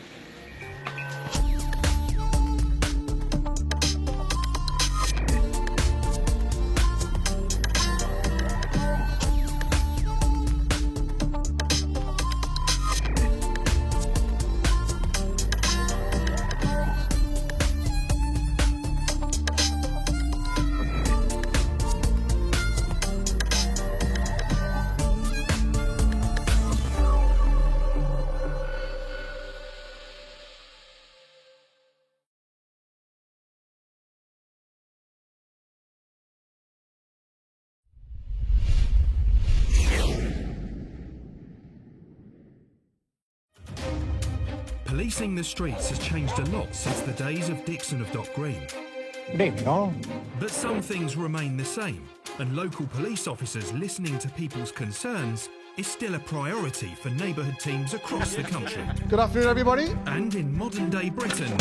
Policing the streets has changed a lot since the days of Dixon of Dock Green. But some things remain the same, and local police officers listening to people's concerns is still a priority for neighbourhood teams across the country. Good afternoon, everybody. And in modern-day Britain,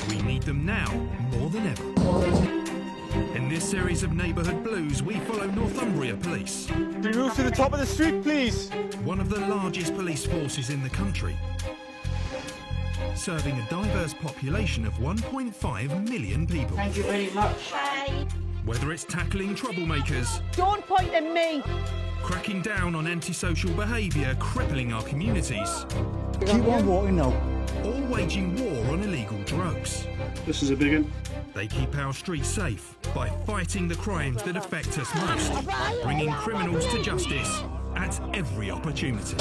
we need them now more than ever. In this series of Neighbourhood Blues, we follow Northumbria Police. Can you move to the top of the street, please? One of the largest police forces in the country, serving a diverse population of 1.5 million people. Thank you very much. Whether it's tackling troublemakers, Don't point at me. cracking down on antisocial behaviour crippling our communities, Keep on walking now. or waging war on illegal drugs. This is a big one. They keep our streets safe by fighting the crimes that affect us most, bringing criminals to justice at every opportunity.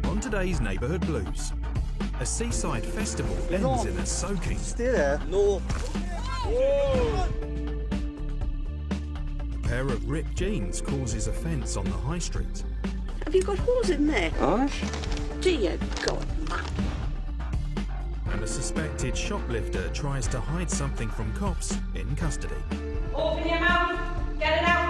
On today's Neighbourhood Blues, a seaside festival ends in a soaking. Stay there. No. A pair of ripped jeans causes offence on the high street. Have you got holes in there? Ash? Dear God, man. And a suspected shoplifter tries to hide something from cops in custody. Open your mouth. Get it out.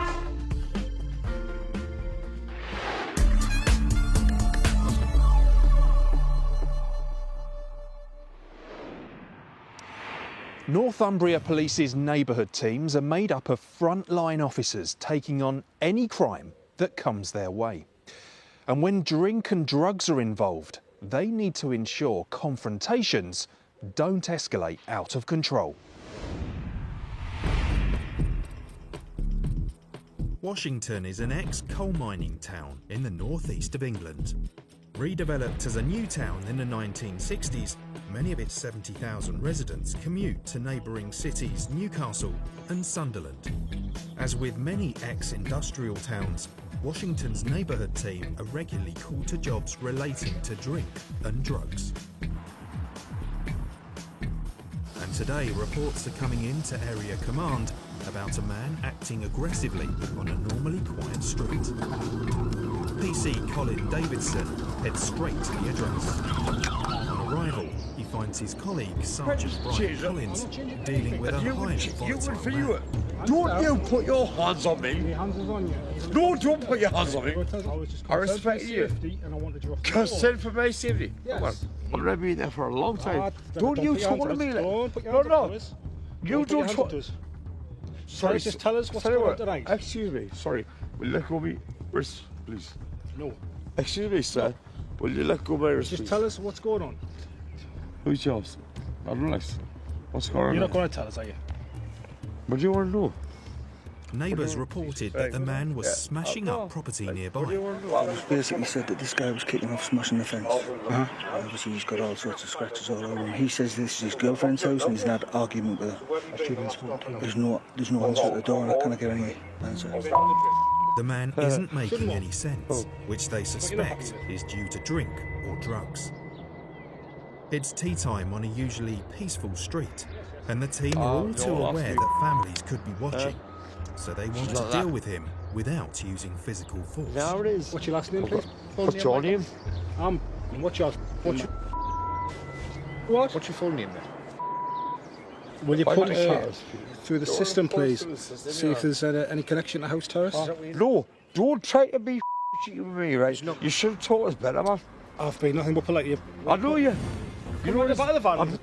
Northumbria Police's neighbourhood teams are made up of frontline officers taking on any crime that comes their way. And when drink and drugs are involved, they need to ensure confrontations don't escalate out of control. Washington is an ex-coal mining town in the northeast of England. Redeveloped as a new town in the 1960s, many of its 70,000 residents commute to neighbouring cities Newcastle and Sunderland. As with many ex-industrial towns, Washington's neighbourhood team are regularly called to jobs relating to drink and drugs. And today, reports are coming in to Area Command about a man acting aggressively on a normally quiet street. PC Colin Davidson heads straight to the address. On arrival, he finds his colleague Sergeant Brian Collins dealing with a highly volatile man. Don't you put your hands on me. No, don't put your hands on me. I respect you. Consent for my safety. Come on. I've already been there for a long time. Don't you talk to me like... No. You don't talk... Sorry, just tell us what's going on tonight. Excuse me, sorry. Will you let go of me wrist, please? No. Excuse me, sir. Will you let go of my wrist, Just please? tell us what's going on. Who's yours? Rolex. What's going on? You're not going to tell us, are you? What do you want to know? Neighbours reported that the man was smashing up property nearby. It was basically said that this guy was kicking off smashing the fence. Obviously he's got all sorts of scratches all over him. He says this is his girlfriend's house and he's had an argument with her. There's no answer at the door and I can't get any answer. The man isn't making any sense, which they suspect is due to drink or drugs. It's tea time on a usually peaceful street, and the team are all too aware that families could be watching, so they want to deal with him without using physical force. Now it is. What's your last name, please? What's your name? What's your... What's your full name, then? Will you put it through the system, please? See if there's any connection to house terrace? No, don't try to be cheeky with me, right? You should have taught us better, man. I've been nothing but polite. I know you. You know the back of the van.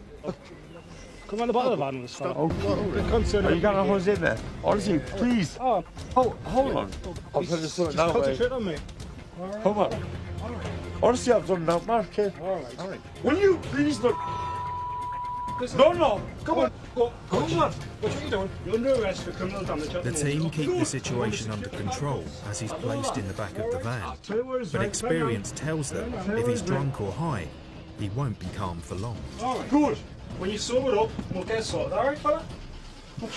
Come on the back of the van and start. Are you got a hose in there? Honestly, please. Hold on. I'll put this on now. Concentrate on me. Come on. Honestly, I've done that, man. Okay. All right. Will you please look? No. Come on. Come on. What are you doing? You're under arrest for criminal damage. The team keep the situation under control as he's placed in the back of the van, but experience tells them if he's drunk or high, he won't be calm for long. All right. Good. When you sober up, we'll get sorted. All right, fella? What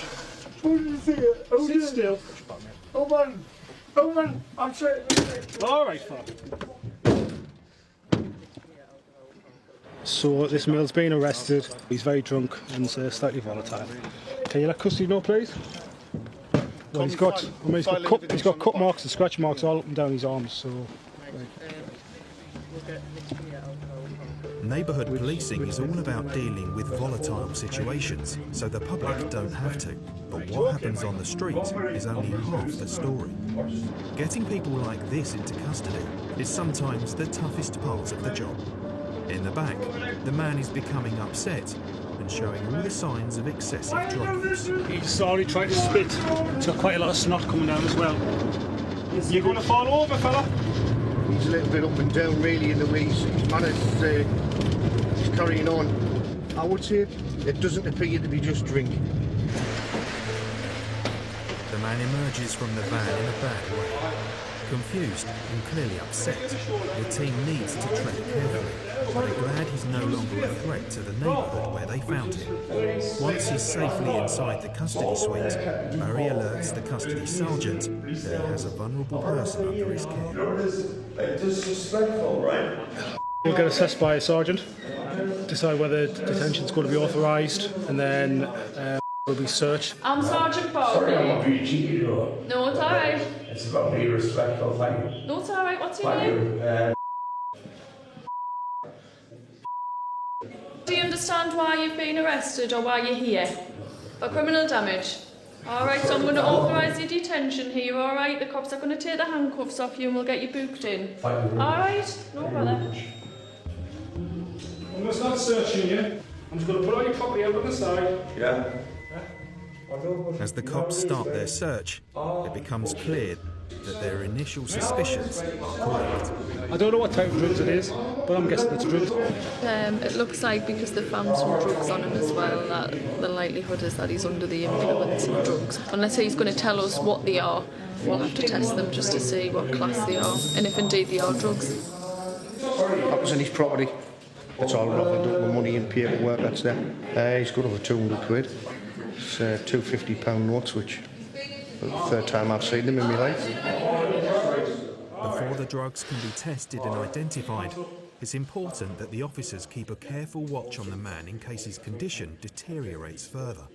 do you think? Sit still. Oh man, I'm sorry. All right, fella. So this male's been arrested. He's very drunk and slightly volatile. Can you let custody know, please? Well, he's got cut marks and scratch marks all up and down his arms. So. Neighbourhood policing is all about dealing with volatile situations, so the public don't have to. But what happens on the street is only half the story. Getting people like this into custody is sometimes the toughest part of the job. In the back, the man is becoming upset and showing all the signs of excessive drug use. He's already trying to spit. He's got quite a lot of snot coming down as well. You're going to fall over, fella? He's a little bit up and down really in the way he's managed. He's carrying on. I would say it doesn't appear to be just drink. The man emerges from the van in a bad way. Confused and clearly upset, the team needs to tread carefully, but are glad he's no longer a threat to the neighbourhood where they found him. Once he's safely inside the custody suite, Murray alerts the custody sergeant that he has a vulnerable person under his care. Disrespectful, right? You'll get assessed by a sergeant, decide whether detention's going to be authorised, and then will be searched. I'm Sergeant Bob. Sorry, I'm not being cheeky, though. No, it's alright. It's about being respectful, thank you. No, it's alright. What's your name? Do you understand why you've been arrested or why you're here? For criminal damage. Alright, so I'm going to authorise your detention here, alright? The cops are going to take the handcuffs off you and we'll get you booked in. Alright? No bother. I'm going to start searching you. I'm just going to put all your property out on the side. Yeah. As the cops start their search, it becomes clear that their initial suspicions are correct. I don't know what type of drugs it is, but I'm guessing it's drugs. It looks like because they found some drugs on him as well, that the likelihood is that he's under the influence of drugs. Unless he's going to tell us what they are, we'll have to test them just to see what class they are, and if indeed they are drugs. That was in his property. It's all rolled up with money and paperwork that's there. He's got over 200 quid. It's two £50 notes, which is the third time I've seen them in my life. Before the drugs can be tested and identified, it's important that the officers keep a careful watch on the man in case his condition deteriorates further.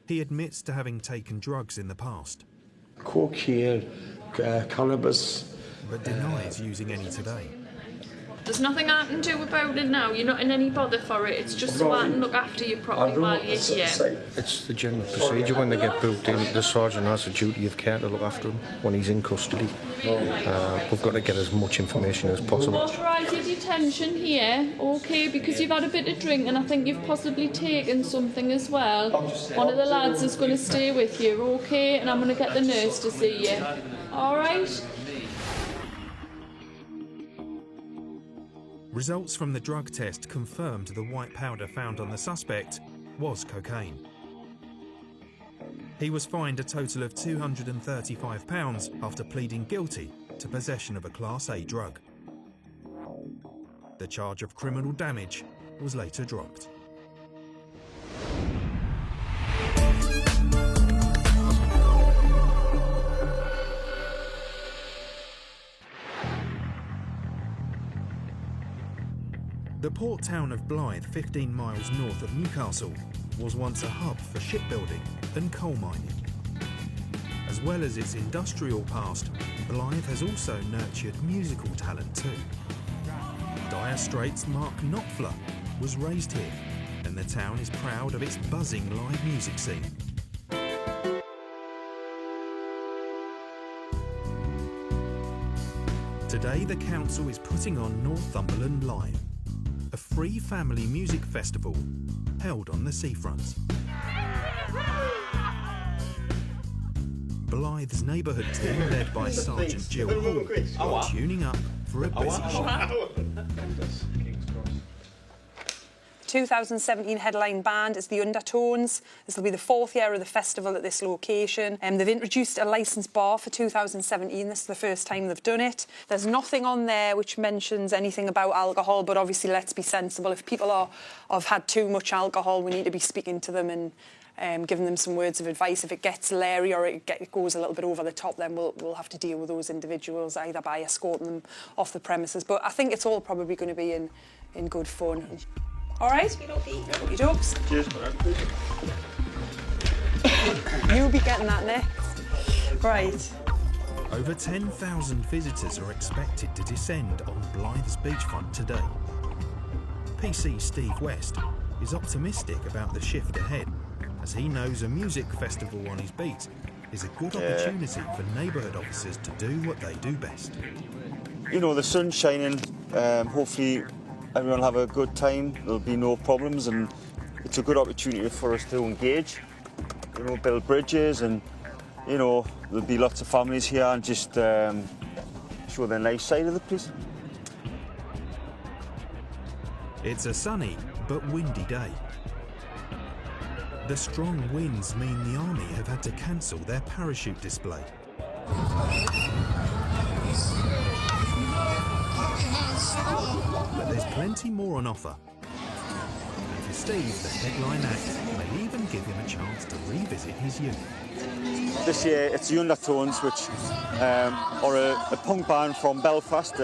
He admits to having taken drugs in the past. Cocaine, cannabis. But denies using any today. There's nothing I can do about it now. You're not in any bother for it. It's just so I can look after you properly while you're here. It's the general procedure when they get booked in. The sergeant has a duty of care to look after him when he's in custody. We've got to get as much information as possible. Authorise your detention here, okay, because you've had a bit of drink and I think you've possibly taken something as well. One of the lads is going to stay with you, okay, and I'm going to get the nurse to see you. All right? Results from the drug test confirmed the white powder found on the suspect was cocaine. He was fined a total of £235 after pleading guilty to possession of a Class A drug. The charge of criminal damage was later dropped. The port town of Blythe, 15 miles north of Newcastle, was once a hub for shipbuilding and coal mining. As well as its industrial past, Blythe has also nurtured musical talent too. Dire Straits' Mark Knopfler was raised here, and the town is proud of its buzzing live music scene. Today the council is putting on Northumberland Live, a free family music festival held on the seafront. Blythe's neighbourhood team, led by Sergeant Jill Hall, are tuning up for a busy show. 2017 headline band is the Undertones. This will be the 4th year of the festival at this location. They've introduced a licensed bar for 2017. This is the first time they've done it. There's nothing on there which mentions anything about alcohol, but obviously let's be sensible. If people have had too much alcohol, we need to be speaking to them and giving them some words of advice. If it gets leery or it goes a little bit over the top, then we'll have to deal with those individuals either by escorting them off the premises. But I think it's all probably going to be in good fun. All right? Okey dokes. Cheers. You'll be getting that next. Right. Over 10,000 visitors are expected to descend on Blythe's beachfront today. PC Steve West is optimistic about the shift ahead, as he knows a music festival on his beat is a good opportunity for neighbourhood officers to do what they do best. You know, the sun's shining, hopefully everyone will have a good time, there'll be no problems, and it's a good opportunity for us to engage, you know, build bridges, and, you know, there'll be lots of families here and just show the nice side of the place. It's a sunny but windy day. The strong winds mean the army have had to cancel their parachute display. But there's plenty more on offer. And for Steve, the headline act may even give him a chance to revisit his youth. This year it's the Undertones, which are a punk band from Belfast,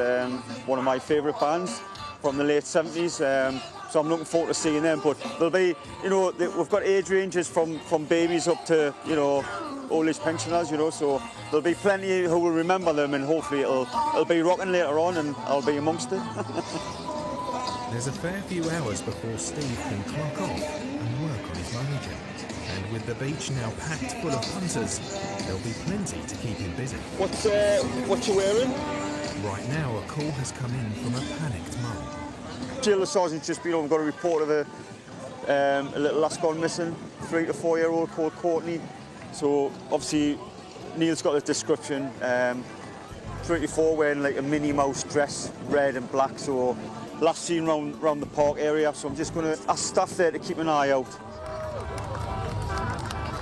one of my favourite bands from the late 70s. So I'm looking forward to seeing them. But there'll be, you know, we've got age ranges from babies up to, you know, old age pensioners, you know, so there'll be plenty who will remember them, and hopefully it'll be rocking later on and I'll be amongst it. There's a fair few hours before Steve can clock off and work on his manager. And with the beach now packed full of punters, there'll be plenty to keep him busy. What you wearing? Right now, a call has come in from a panicked mum. Jill, the sergeant's just been over, got a report of a little lass gone missing, 3 to 4 year old called Courtney. So obviously Neil's got a description, 3 to 4 wearing like a Minnie Mouse dress, red and black, so last seen round the park area. So I'm just going to ask staff there to keep an eye out.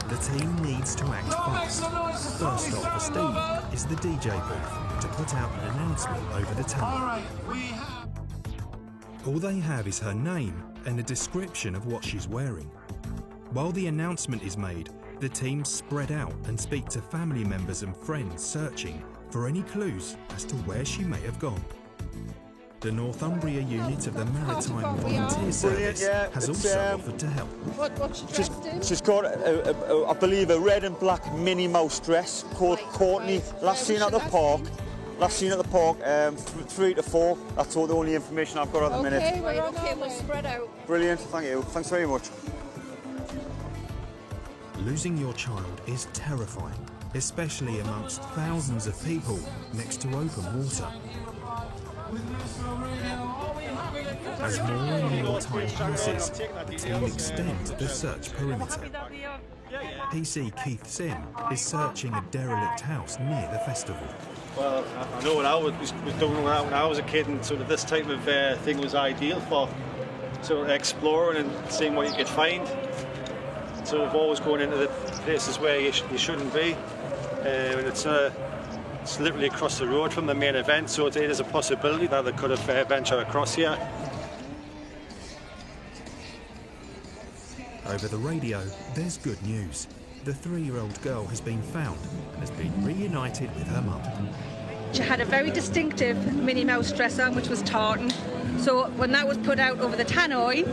The team needs to act fast. First stop for Steve is the DJ booth to put out an announcement over the tunnel. All they have is her name and a description of what she's wearing. While the announcement is made, the team spread out and speak to family members and friends searching for any clues as to where she may have gone. The Northumbria unit of the Maritime Volunteer Service has also offered to help. She's got, I believe, a red and black Minnie Mouse dress called Courtney. Last seen at the park. 3 to 4. That's all the only information I've got at the minute. Okay, we'll spread out. Brilliant, thank you. Thanks very much. Losing your child is terrifying, especially amongst thousands of people next to open water. As more and more time passes, the team extend the search perimeter. PC Keith Sim is searching a derelict house near the festival. Well, I know what I was doing when I was a kid, and sort of this type of thing was ideal for sort of exploring and seeing what you could find. Sort of always going into the places where you shouldn't be. And it's literally across the road from the main event, so it is a possibility that they could have ventured across here. Over the radio, there's good news. The 3-year-old girl has been found and has been reunited with her mum. She had a very distinctive Minnie Mouse dress on, which was tartan. So when that was put out over the tannoy,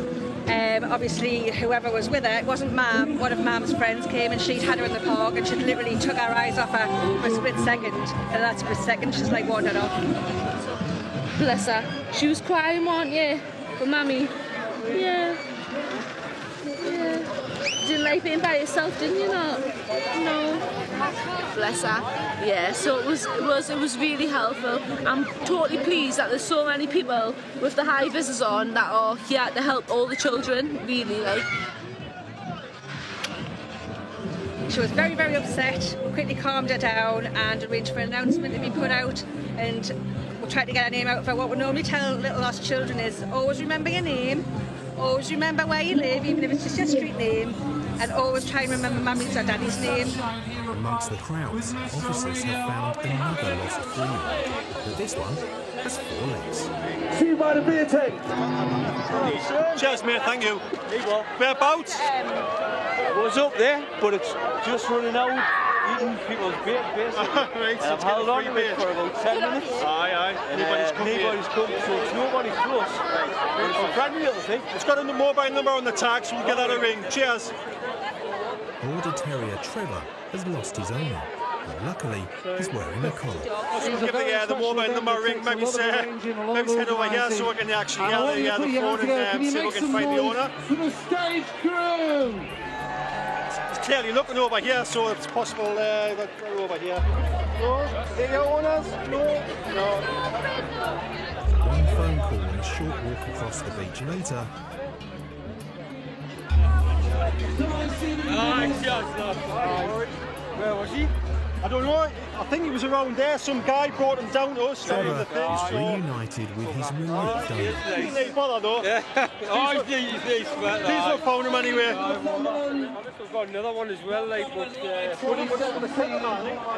obviously whoever was with her, it wasn't Mum, one of Mum's friends came and she'd had her in the park and she'd literally took her eyes off her for a split second. And that split second, she's like wandered off. Bless her. She was crying, weren't you? For Mummy. Yeah. Didn't like being by yourself, didn't you not? No. Bless her. Yeah, so it was really helpful. I'm totally pleased that there's so many people with the high visors on that are here to help all the children, really, like. She was very, very upset. We quickly calmed her down and arranged for an announcement to be put out, and we'll try to get her name out of her. What we normally tell little lost children is always remember your name, always remember where you live, even if it's just your street name, and always try and remember Mummy's or Daddy's name. Amongst the crowds, officers have found another lost 3-year-old, but this one has 4 legs. See you by the beer tent. Cheers, mate, thank you. Whereabouts? It was up there, but it's just running out, eating people's bait, basically. Right, so and I've it's held on getting to free it bait. for about 10 minutes. Aye. And Nobody's come so it's nobody's close. But it's a friendly little thing. It's got a mobile number on the tag, so we'll give that a ring. Cheers. Border Terrier Trevor has lost his owner, but luckily he's wearing a collar. We'll give the mobile number a ring, maybe head over here so we can actually hear the phone and see if we can find the owner. To the stage crew! It's clearly looking over here, so it's possible that they're over here. No? Are the owners? No. One phone call and a short walk across the beach later, Where was he? I don't know. I think he was around there. Some guy brought him down to us. Trevor is reunited with his relieved owner. He's no bother though. He's Please not phone him anyway. I've got another one as well,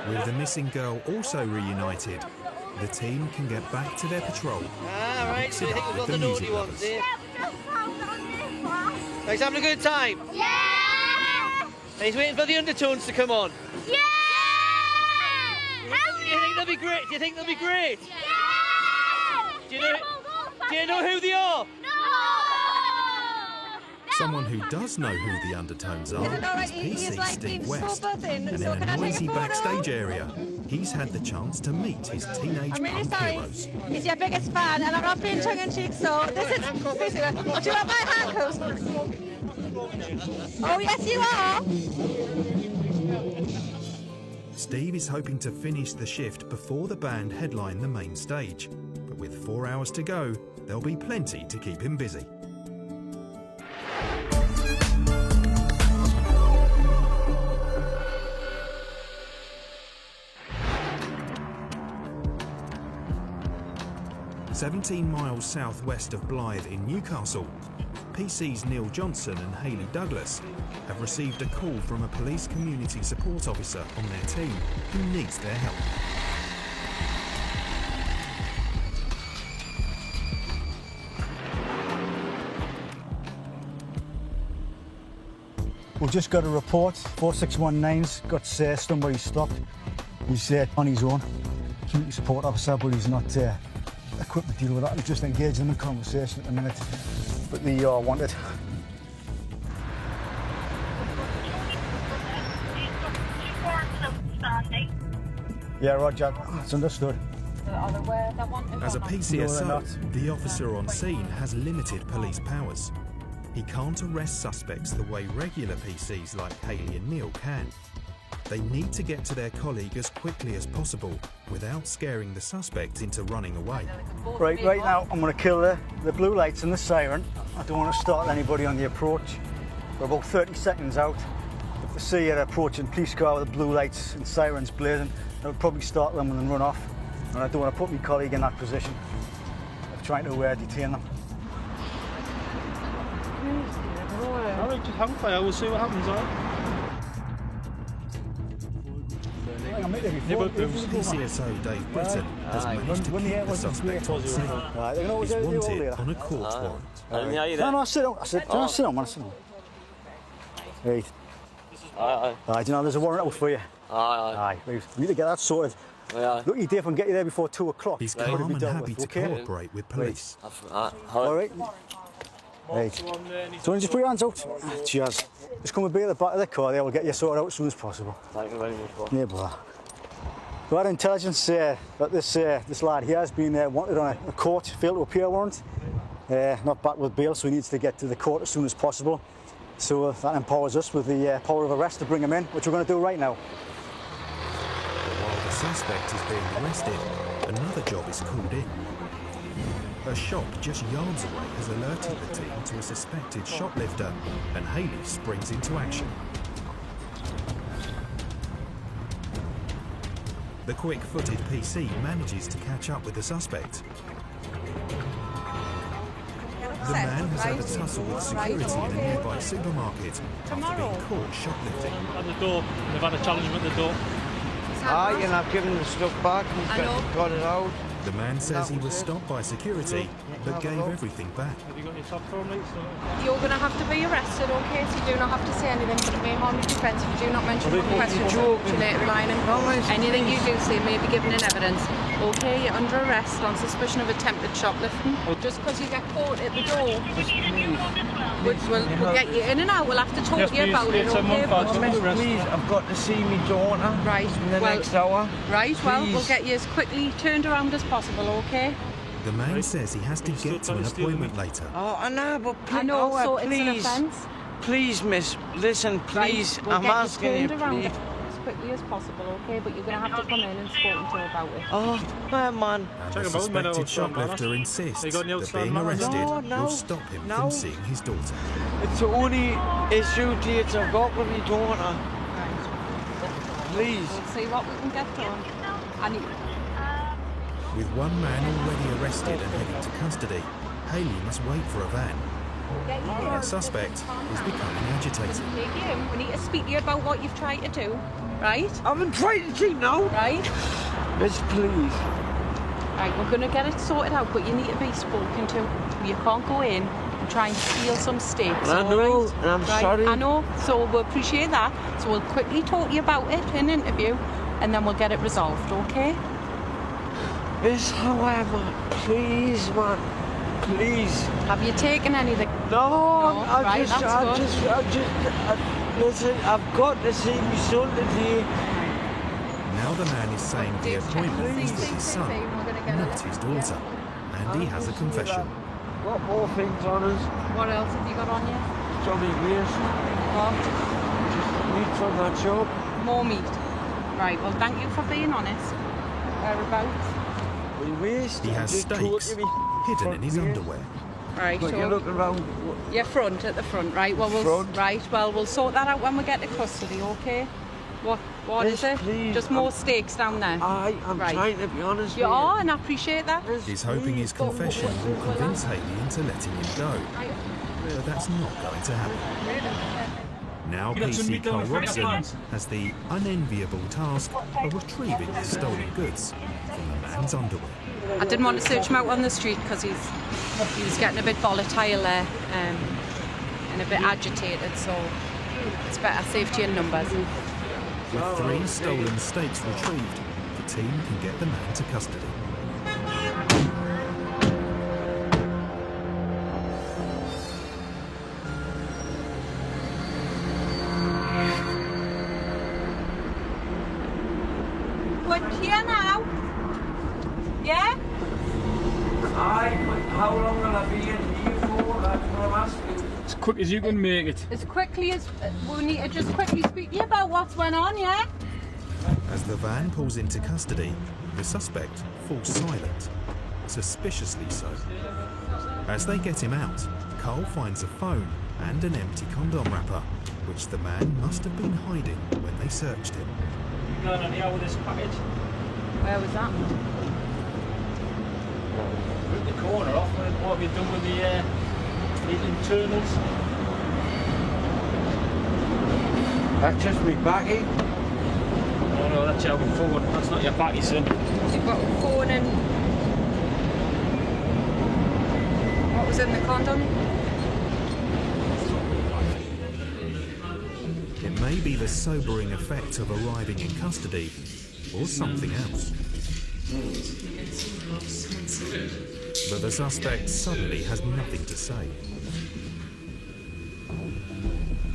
With the missing girl also reunited, the team can get back to their patrol. Right, so you think we've got the naughty ones here? He's having a good time? Yeah! And he's waiting for the undertones to come on? Yeah! Do you think they'll be great? Do you think they'll be great? Yeah! Do you know who they are? No! Someone who does know who the undertones are is PC Steve West. And in so a noisy backstage area, he's had the chance to meet his teenage I'm really punk sorry. heroes. He's your biggest fan, and I'm not being tongue-in-cheek, so this is basically... Do you want my handcuffs? Oh, yes, you are! Steve is hoping to finish the shift before the band headline the main stage. But with 4 hours to go, there'll be plenty to keep him busy. "17 miles southwest of Blythe in Newcastle, PC's Neil Johnson and Hayley Douglas have received a call from a police community support officer on their team who needs their help. We've just got a report. 4619's got somebody stopped. He's on his own. Community support officer, but he's not equipped to deal with that. He's just engaged in a conversation at the minute. But they are wanted. Yeah, Roger. It's understood. As a No, they're PCSO, not. the officer on scene has limited police powers. He can't arrest suspects the way regular PCs like Hayley and Neil can. They need to get to their colleague as quickly as possible without scaring the suspect into running away. Right now I'm going to kill the blue lights and the siren. I don't want to startle anybody on the approach. We're about 30 seconds out. If they see an approaching police car with the blue lights and sirens blazing, I would probably startle them and then run off. And I don't want to put my colleague in that position of trying to detain them. Alright, just hang fire, we'll see what happens, alright? PCSO Dave Britton has managed to keep the suspect on scene. He's wanted on a court warrant. No, sit down. Sit down. Right. Aye, do you know there's a warrant out for you? Aye. Right. We need to get that sorted. Look, Dave, I can get you there before 2 o'clock. He's calm and happy to cooperate with police. All right. Right. So you just put your hands out. Cheers. Just come and be at the back of the car there. We'll get you sorted out as soon as possible. Thank you very much. Yeah, blah. We had intelligence that this lad here has been wanted on a court failed to appear warrant. Not back with bail, so he needs to get to the court as soon as possible. So that empowers us with the power of arrest to bring him in, which we're going to do right now. While the suspect is being arrested, another job is called in. A shop just yards away has alerted the team to a suspected shoplifter, and Hayley springs into action. The quick-footed PC manages to catch up with the suspect. The man has had a tussle with security in a nearby supermarket after being caught shoplifting. At the door, they've had a challenge at the door. Aye, and I've given the stuff back and got it out. The man says he was stopped by security, but gave everything back. Have you got your top phone, mate? You're going to have to be arrested, okay? So you do not have to say anything, but it may harm your defence if you do not mention one question to later line. Anything you do say may be given in evidence. Okay, you're under arrest on suspicion of attempted shoplifting. Just because you get caught at the door, which we'll get you in and out. We'll have to talk to you about it, okay? Please, I've got to see me daughter in the next hour. Right, well, we'll get you as quickly turned around as possible, okay? The man says he has to get to an appointment later. Oh, I know, but please, I know, so it's an offence. Please, miss, listen, please, Right, we'll I'm get asking you, turned around please. as quickly as possible, okay? But you're going to have to come in and spoken to about it. Oh, man. And the suspected shoplifter insists that being arrested will stop him from seeing his daughter. It's the only issue dates I've got with my daughter. Please. We'll see what we can get done. With one man already arrested and heading to custody, Hayley must wait for a van. The suspect is becoming agitated. We need to speak to you about what you've tried to do, right? I've been trying to do now. Right? Miss, please. Right, we're going to get it sorted out, but you need to be spoken to. You can't go in and try and steal some stakes. I know, and I'm sorry. I know, so we appreciate that. So we'll quickly talk to you about it in an interview, and then we'll get it resolved, okay? Miss, however, please, man, please. Have you taken anything? No, Right, listen, I've got to see my son today. Now the man is saying the appointment is with his son, not his daughter, and he has a confession. Got more things on us. What else have you got on you? Johnny waste. What? Just meat from that job. More meat. Right, well, thank you for being honest. Whereabouts? We waste. He has stakes hidden in his underwear. Right, but so you're looking around. You're at the front, right? Well, we'll sort that out when we get to custody, okay? What is it? Please, just more stakes down there. I'm trying to be honest. You are, and I appreciate that. He's hoping his confession will convince Hayley into letting him go, but that's not going to happen. Now PC Cole Robson has the unenviable task of retrieving the stolen goods from the man's underwear. I didn't want to search him out on the street because he was getting a bit volatile there and a bit agitated, so it's better safety in numbers. With 3 stolen stakes retrieved, the team can get the man to custody. We're here now. Yeah? How long will I be in here for? That's what I'm asking. As quick as you can make it. As quickly as we need to just quickly speak to you about what's went on, yeah? As the van pulls into custody, the suspect falls silent, suspiciously so. As they get him out, Carl finds a phone and an empty condom wrapper, which the man must have been hiding when they searched him. You going on here with this package? Where was that? Rip the corner off. What have you done with the internals? That's just me baggy. Oh no, that's your phone. That's not your baggy, son. You've got a phone and what was in the condom? It may be the sobering effect of arriving in custody, or something else. But the suspect suddenly has nothing to say.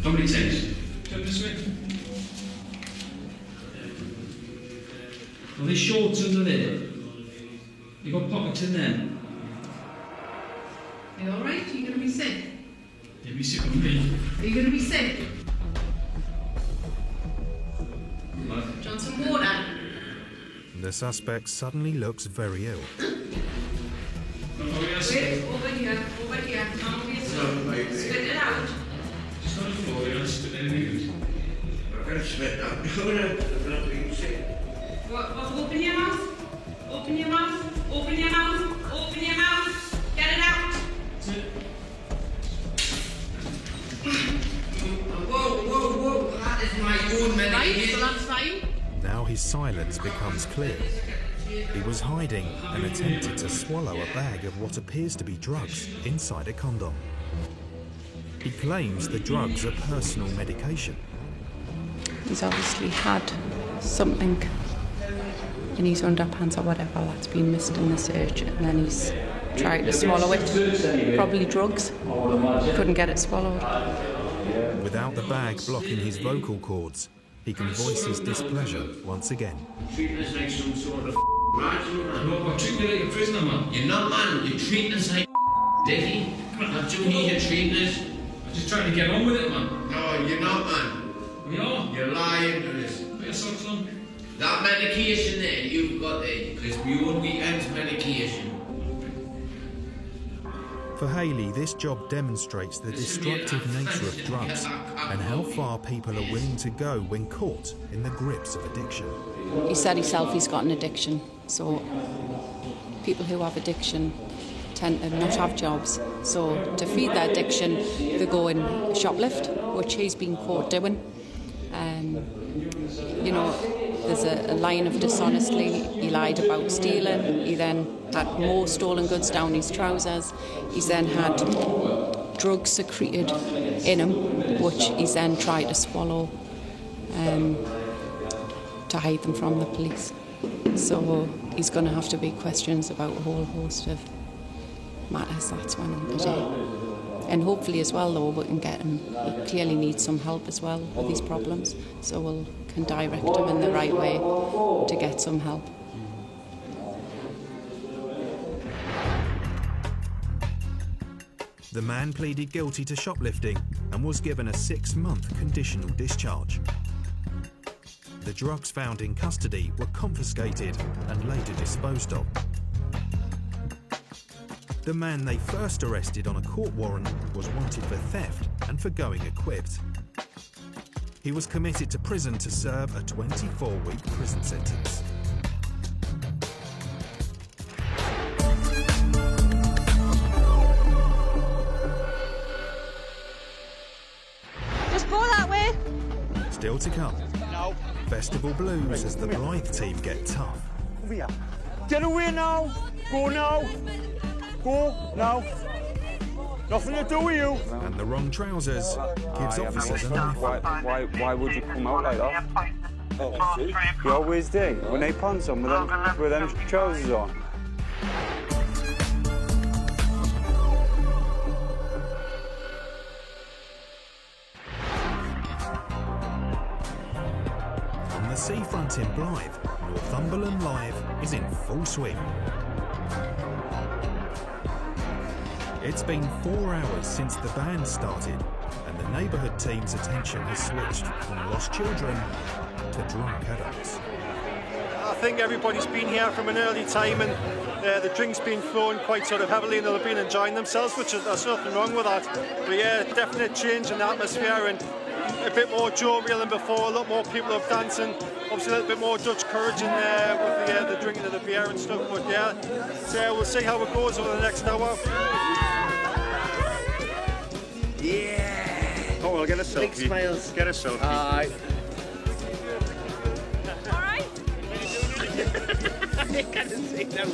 How many takes? Turn this way. Are they shorts under there? You got pockets in there? Are you alright? Are you going to be sick? You'll be sick with me. Are you going to be sick? Do you want some water? The suspect suddenly looks very ill. Wait, over here. Now we spit it out. Just on the floor, you don't spit anything out. I'm going to spit out. I'm not being sick. Open your mouth. Open your mouth. Open your mouth. Open your mouth. Get it out. Whoa. That is my own medication. Right, so that's fine. Now his silence becomes clear. He was hiding and attempted to swallow a bag of what appears to be drugs inside a condom. He claims the drugs are personal medication. He's obviously had something in his underpants or whatever that's been missed in the search, and then he's tried to swallow it. Probably drugs. Couldn't get it swallowed. Without the bag blocking his vocal cords, he can voice his displeasure once again. Treating us like some sort of man. No, but treat me like a prisoner, man. You're not, man. You're treating us like Dickie. That's who you're treating us. I'm just trying to get on with it, man. No, you're not, man. We are. You're lying to us. Put your socks on. That medication there you've got there, because we own weekends medication. For Haley, this job demonstrates the destructive nature of drugs and how far people are willing to go when caught in the grips of addiction. He said himself he's got an addiction, so people who have addiction tend to not have jobs. So to feed their addiction, they go and shoplift, which he's been caught doing. You know, there's a line of dishonestly. He lied about stealing. He then had more stolen goods down his trousers. He's then had drugs secreted in him, which he's then tried to swallow to hide them from the police. So he's going to have to be questions about a whole host of matters. That's one today. And hopefully as well, though, we can get him. He clearly needs some help as well with these problems, so we can direct him in the right way to get some help. The man pleaded guilty to shoplifting and was given a 6-month conditional discharge. The drugs found in custody were confiscated and later disposed of. The man they first arrested on a court warrant was wanted for theft and for going equipped. He was committed to prison to serve a 24-week prison sentence. Just go that way. Still to come. No. Festival blues as the Blythe team get tough. Over here. Get away now. Go now. Go now. Nothing to do with you. And the wrong trousers gives officers a knife. Why would you come out like that? You always do. When they pants on with them trousers on. On the seafront in Blythe, Northumberland Live is in full swing. It's been 4 hours since the band started, and the Neighbourhood team's attention has switched from lost children to drunk adults. I think everybody's been here from an early time, and the drink's been flowing quite sort of heavily, and they've been enjoying themselves, which is, there's nothing wrong with that. But yeah, definite change in the atmosphere, and a bit more jovial than before, a lot more people are dancing. Obviously a little bit more Dutch courage in there with the drinking of the beer and stuff, but yeah, so we'll see how it goes over the next hour. Yeah. Oh, we'll get a selfie. Big smiles. Get a selfie. Aye. All right. I can't see them.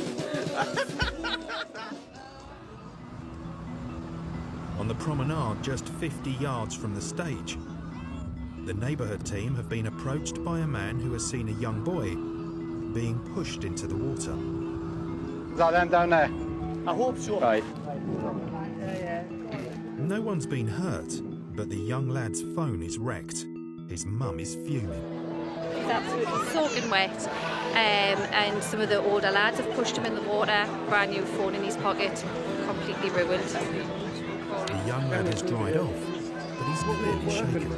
On the promenade just 50 yards from the stage, the Neighbourhood team have been approached by a man who has seen a young boy being pushed into the water. Is that them down there? I hope so. Right. No one's been hurt, but the young lad's phone is wrecked. His mum is fuming. He's absolutely soaking wet, and some of the older lads have pushed him in the water, brand new phone in his pocket, completely ruined. The young lad has dried off, but he's clearly shaken.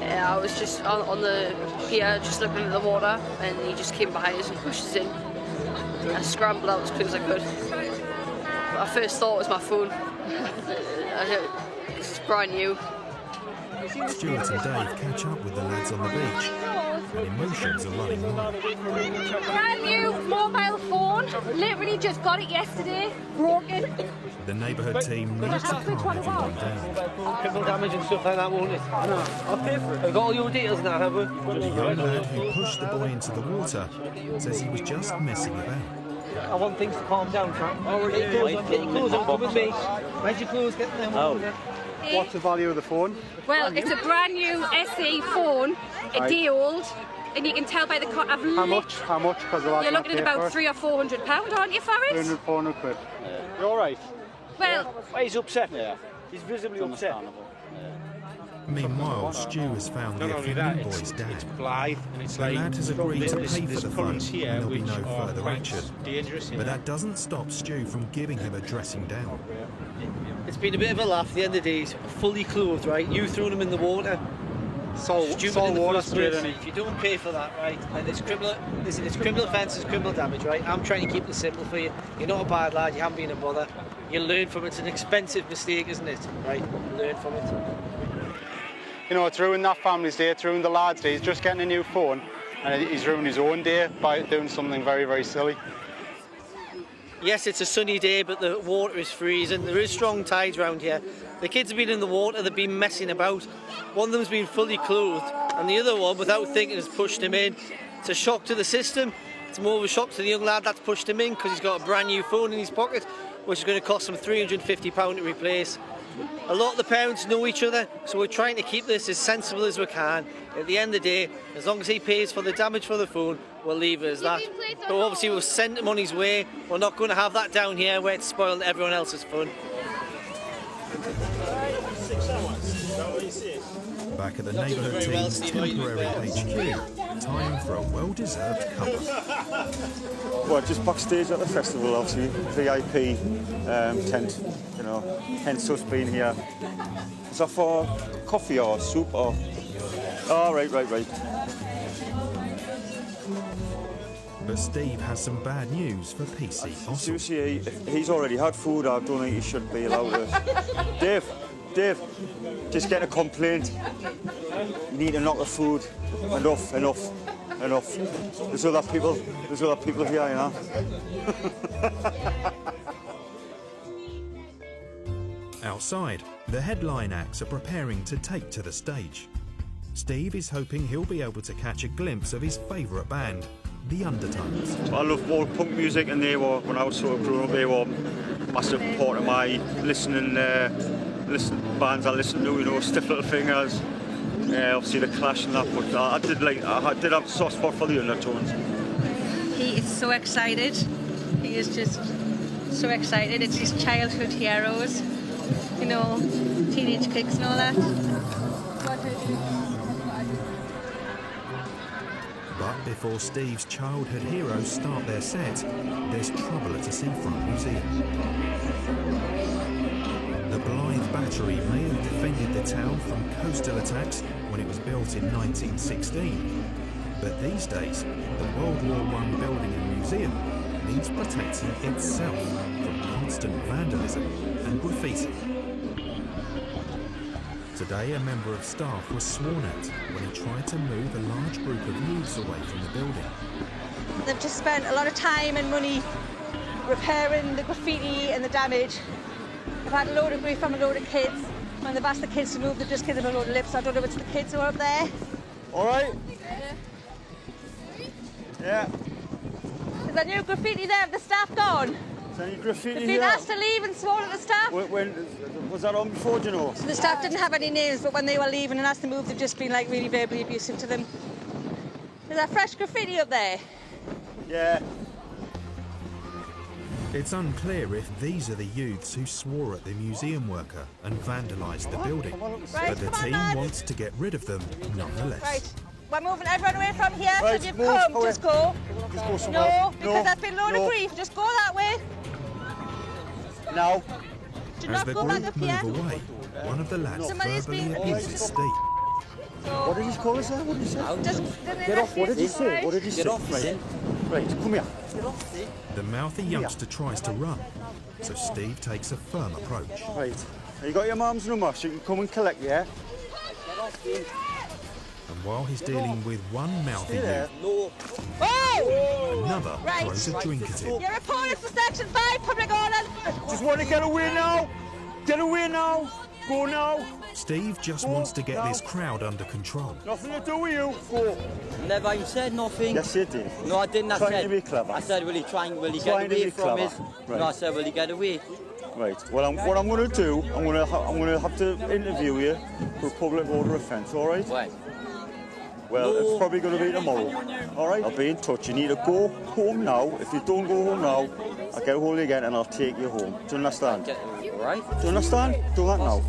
I was just on the pier, just looking at the water, and he just came behind us and pushed us in. I scrambled out as quick as I could. My first thought was my phone. It's brand new. Stuart and Dave catch up with the lads on the beach, and emotions are running high. Brand new mobile phone. Literally just got it yesterday. Broken. The neighbourhood team needs to calm everyone down. Criminal damage and stuff like that, won't it? No, I'll pay for it. We've got all your details now, have we? The young lad who pushed the boy into the water says he was just messing about. I want things to calm down, Frank. Oh, get your clothes on, come with me. Where's your clothes? Get them on. What's the value of the phone? Well, it's a brand new SE phone, a day old, and you can tell by the cut. How much? How much? Because you're looking at about £300 or £400, aren't you, for it? 300, 400 quid. You all right? Well, he's upset. Yeah. He's visibly upset. Meanwhile, Stu has found the offending boy's dad. It's Blythe, and it's The like lad has agreed to pay for the phone, currents and here there'll be which no are further quite action. dangerous. But that doesn't stop Stu from giving him a dressing down. It's been a bit of a laugh. At the end of the day, he's fully clothed, right? You threw him in the water. Stupid in the first place. If you don't pay for that, right? And it's criminal. Listen, it's criminal offence, it's criminal damage, right? I'm trying to keep it simple for you. You're not a bad lad. You haven't been a bother. You learn from it. It's an expensive mistake, isn't it? Right? Learn from it. You know, it's ruined that family's day, it's ruined the lad's day. He's just getting a new phone, and he's ruined his own day by doing something very, very silly. Yes, it's a sunny day, but the water is freezing. There is strong tides around here. The kids have been in the water, they've been messing about. One of them's been fully clothed, and the other one, without thinking, has pushed him in. It's a shock to the system. It's more of a shock to the young lad that's pushed him in because he's got a brand new phone in his pocket, which is going to cost him £350 to replace. A lot of the parents know each other, so we're trying to keep this as sensible as we can. At the end of the day, as long as he pays for the damage for the phone, we'll leave it as that. But obviously we'll send him on his way. We're not going to have that down here where it's spoiling everyone else's fun. Back at the neighbourhood team's temporary HQ, time for a well-deserved cover. Well, just backstage at the festival, obviously, VIP tent, you know, hence us being here. Is that for coffee or soup or? Oh, right. But Steve has some bad news for PC. Seriously, if he's already had food, I don't think he should be allowed to. Dave, just get a complaint. You need to knock the food. Enough. There's other people here, you know. Outside, the headline acts are preparing to take to the stage. Steve is hoping he'll be able to catch a glimpse of his favourite band, the Undertones. I love more punk music, and they were, when I was sort of growing up, they were a massive part of my listening bands I listened to, you know, Stiff Little Fingers, obviously the Clash and that, but I did have a soft spot for the Undertones. He is so excited. He is just so excited. It's his childhood heroes, you know, teenage kicks and all that. But before Steve's childhood heroes start their set, there's trouble at a seafront museum. The Blythe Battery may have defended the town from coastal attacks when it was built in 1916. But these days, the World War I building and museum needs protecting itself from constant vandalism and graffiti. Today, a member of staff was sworn at when he tried to move a large group of youths away from the building. They've just spent a lot of time and money repairing the graffiti and the damage. I've had a load of grief from a load of kids. When they've asked the kids to move, they've just given them a load of lips. I don't know if it's the kids who are up there. All right? Yeah. Is there new graffiti there? Have the staff gone? Is there any graffiti They've here? been asked to leave and sworn at the staff. When was that on before, do you know? So the staff didn't have any names, but when they were leaving and asked to move, they've just been like really verbally abusive to them. Is there fresh graffiti up there? Yeah. It's unclear if these are the youths who swore at the museum worker and vandalised the building, but the team wants to get rid of them nonetheless. Right, we're moving everyone away from here, Right, so you've move, come, away. just go. Just go somewhere No, else. because there's been a load of grief, just go that way. Now. Do As not the go back group up here. move away, one of the lads Somebody's verbally been abuses Steve. What did he call us there? What did he say? Just Get off. What did he say? What did he say? Right, come here. The mouthy youngster tries to run, so Steve takes a firm approach. Right. You got your mum's number, so you can come and collect, yeah? And while he's dealing with one mouthy youth, Oh! another Right. throws a drink at him. You're opponent for Section 5, public order. Just want to get away now. Get away now. Go now. Steve just wants to get this crowd under control. Nothing to do with you. Go. Never even said nothing. Yes, you did. No, I didn't. Trying to be clever. I said, will he get Trying to away be from clever. us? Right. No, I said, will he get away? Right. Well, what I'm going to do, I'm going to have to interview you for a public order offence. All right? When? Well, it's probably going to be tomorrow. All right? I'll be in touch. You need to go home now. If you don't go home now, I'll get hold of you again and I'll take you home. Do you understand? All right. Do you understand? Do that now.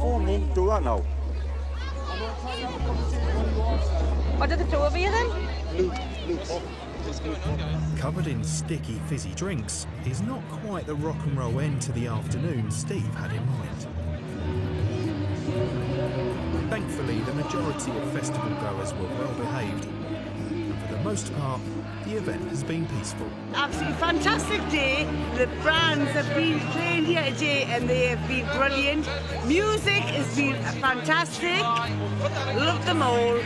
Do that now. What did the two of you then? Covered in sticky, fizzy drinks is not quite the rock and roll end to the afternoon Steve had in mind. Thankfully, the majority of festival goers were well behaved, and for the most part, the event has been peaceful. Absolutely fantastic day. The bands have been playing here today and they have been brilliant. Music has been fantastic. Love them all.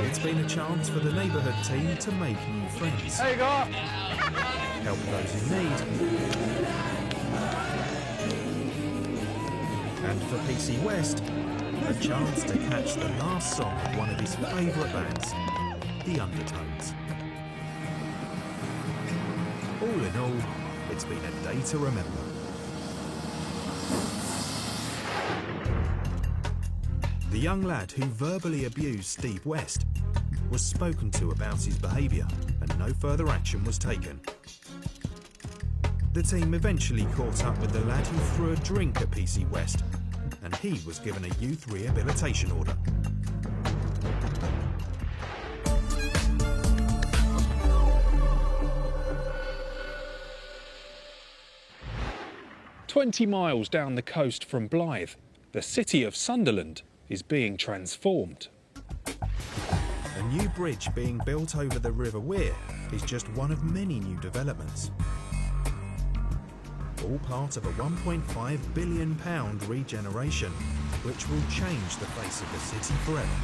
It's been a chance for the neighbourhood team to make new friends. There you go. Help those in need. And for PC West, a chance to catch the last song of one of his favourite bands, The Undertones. All in all, it's been a day to remember. The young lad who verbally abused Steve West was spoken to about his behaviour and no further action was taken. The team eventually caught up with the lad who threw a drink at PC West, and he was given a youth rehabilitation order. "20 miles down the coast from Blythe, the city of Sunderland is being transformed. A new bridge being built over the River Wear is just one of many new developments. All part of a £1.5 billion regeneration, which will change the face of the city forever.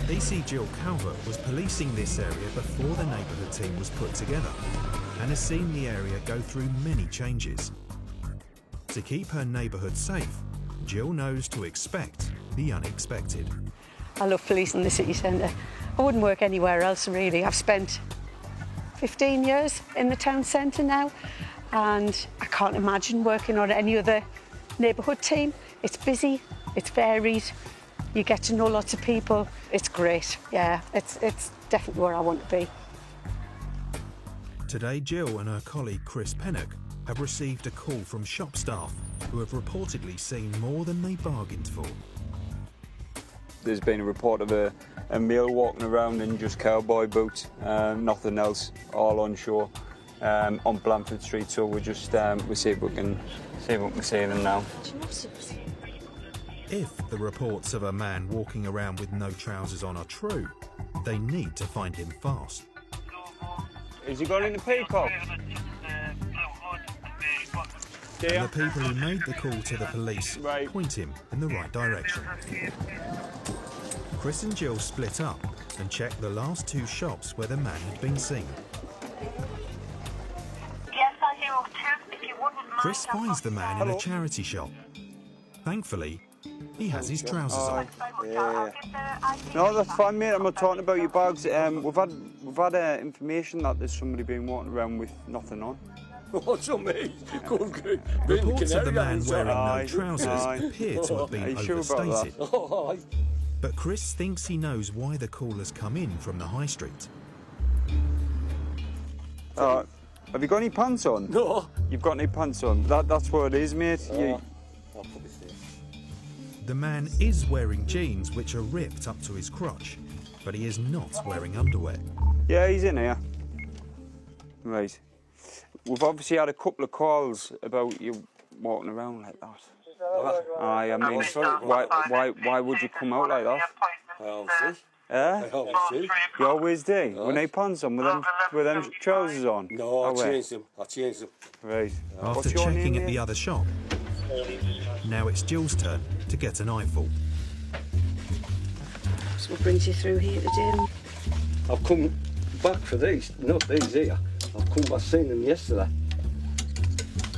DC Jill Calvert was policing this area before the neighbourhood team was put together, and has seen the area go through many changes. To keep her neighbourhood safe, Jill knows to expect the unexpected. I love policing the city centre. I wouldn't work anywhere else really. I've spent 15 years in the town centre now, and I can't imagine working on any other neighbourhood team. It's busy, it's varied, you get to know lots of people. It's great, yeah, it's definitely where I want to be. Today, Jill and her colleague Chris Pennock have received a call from shop staff who have reportedly seen more than they bargained for. There's been a report of a male walking around in just cowboy boots, nothing else, all on shore, on Blandford Street. So we're just we see if we can see them now. If the reports of a man walking around with no trousers on are true, they need to find him fast. Has he gone in the peacock? And the people who made the call to the police point him in the right direction. Chris and Jill split up and checked the last two shops where the man had been seen. Chris finds the man in a charity shop. Thankfully, he has his trousers on. Yeah. No, that's fine, mate. I'm not talking about your bags. We've had information that there's somebody been walking around with nothing on. What's on me? Reports of the man wearing no trousers appear to have been overstated. But Chris thinks he knows why the call has come in from the high street. Have you got any pants on? No. You've got any pants on? That's what it is, mate. I'll put this there. The man is wearing jeans which are ripped up to his crotch, but he is not wearing underwear. Yeah, he's in here. Right. We've obviously had a couple of calls about you walking around like that. I mean, why would you come out like that? I always do. Eh? I always do. You always do? With no pants on, with them trousers on? No, I changed them. Right. After checking at the other shop, now it's Jill's turn to get an eyeful. What brings you through here today? I've come back for these, not these here. I've come back, seen them yesterday.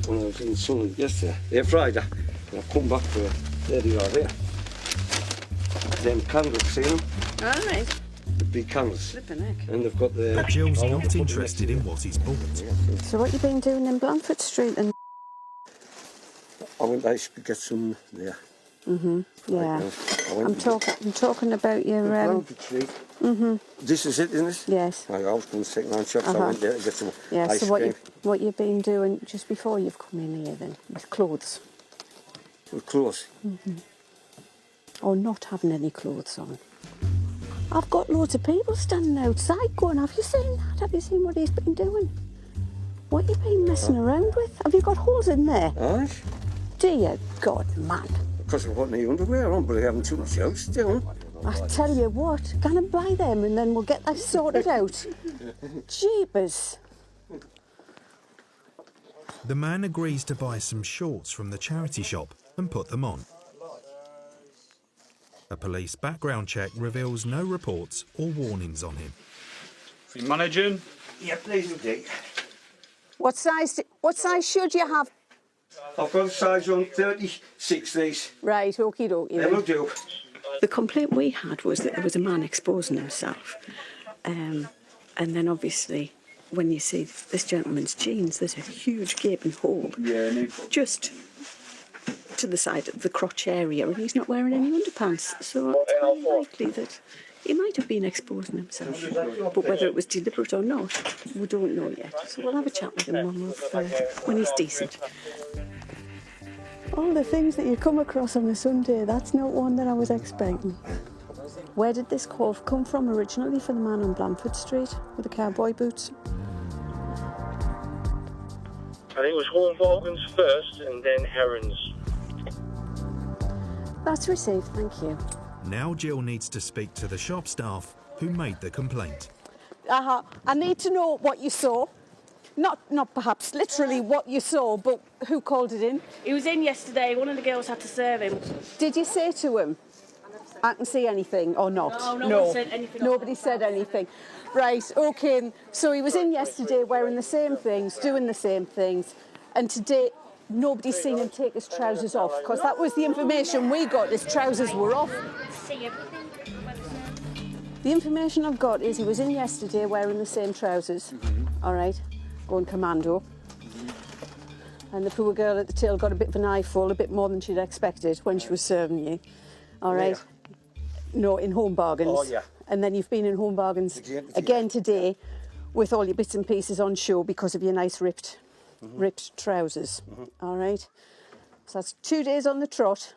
When I was in Sunderland yesterday, Friday. And I've come back for, there they are there. Them candles, see them? All right. The big candles. Flippin' heck. And they've got the... But Jill's not interested in what he's bought. So what you been doing in Blandford Street and... I went out to get some there. Yeah. I'm talking about your... Blandford Street. This is it, isn't it? Yes. I was going to second-hand shops. I went there to get some Yeah, ice so cream. what you've been doing just before you've come in here then, with clothes? With clothes? Or not having any clothes on? I've got loads of people standing outside going, have you seen that? Have you seen what he's been doing? What you been messing around with? Have you got holes in there? Aye. Dear God, man. Because I've got no underwear on, but I haven't too much else still. I tell you what, go and buy them and then we'll get that sorted out. Jeepers. The man agrees to buy some shorts from the charity shop and put them on. A police background check reveals no reports or warnings on him. You managing? Yeah, please indeed. What size should you have? I've got a size on 36 these. Right, okie dokie. They will do. The complaint we had was that there was a man exposing himself. And then obviously, when you see this gentleman's jeans, there's a huge gaping hole just to the side of the crotch area, and he's not wearing any underpants. So it's very likely that he might have been exposing himself. But whether it was deliberate or not, we don't know yet. So we'll have a chat with him when he's decent. All the things that you come across on a Sunday, that's not one that I was expecting. Where did this call come from originally for the man on Blandford Street with the cowboy boots? I think it was Hornvogans first and then Herons. That's received, thank you. Now Jill needs to speak to the shop staff who made the complaint. I need to know what you saw. Not perhaps literally what you saw, but who called it in? He was in yesterday. One of the girls had to serve him. Did you say to him, I can see anything or not? No, no one said anything. Nobody said anything. Right, okay. So he was in yesterday wearing the same things, doing the same things, and today nobody's seen him take his trousers off, because that was the information we got, his trousers were off. The information I've got is he was in yesterday wearing the same trousers, all right, going commando. And the poor girl at the till got a bit of an eyeful, a bit more than she'd expected when she was serving you, all right? No, in Home Bargains. Oh, yeah. And then you've been in Home Bargains again today with all your bits and pieces on show because of your nice ripped trousers, all right? So that's 2 days on the trot,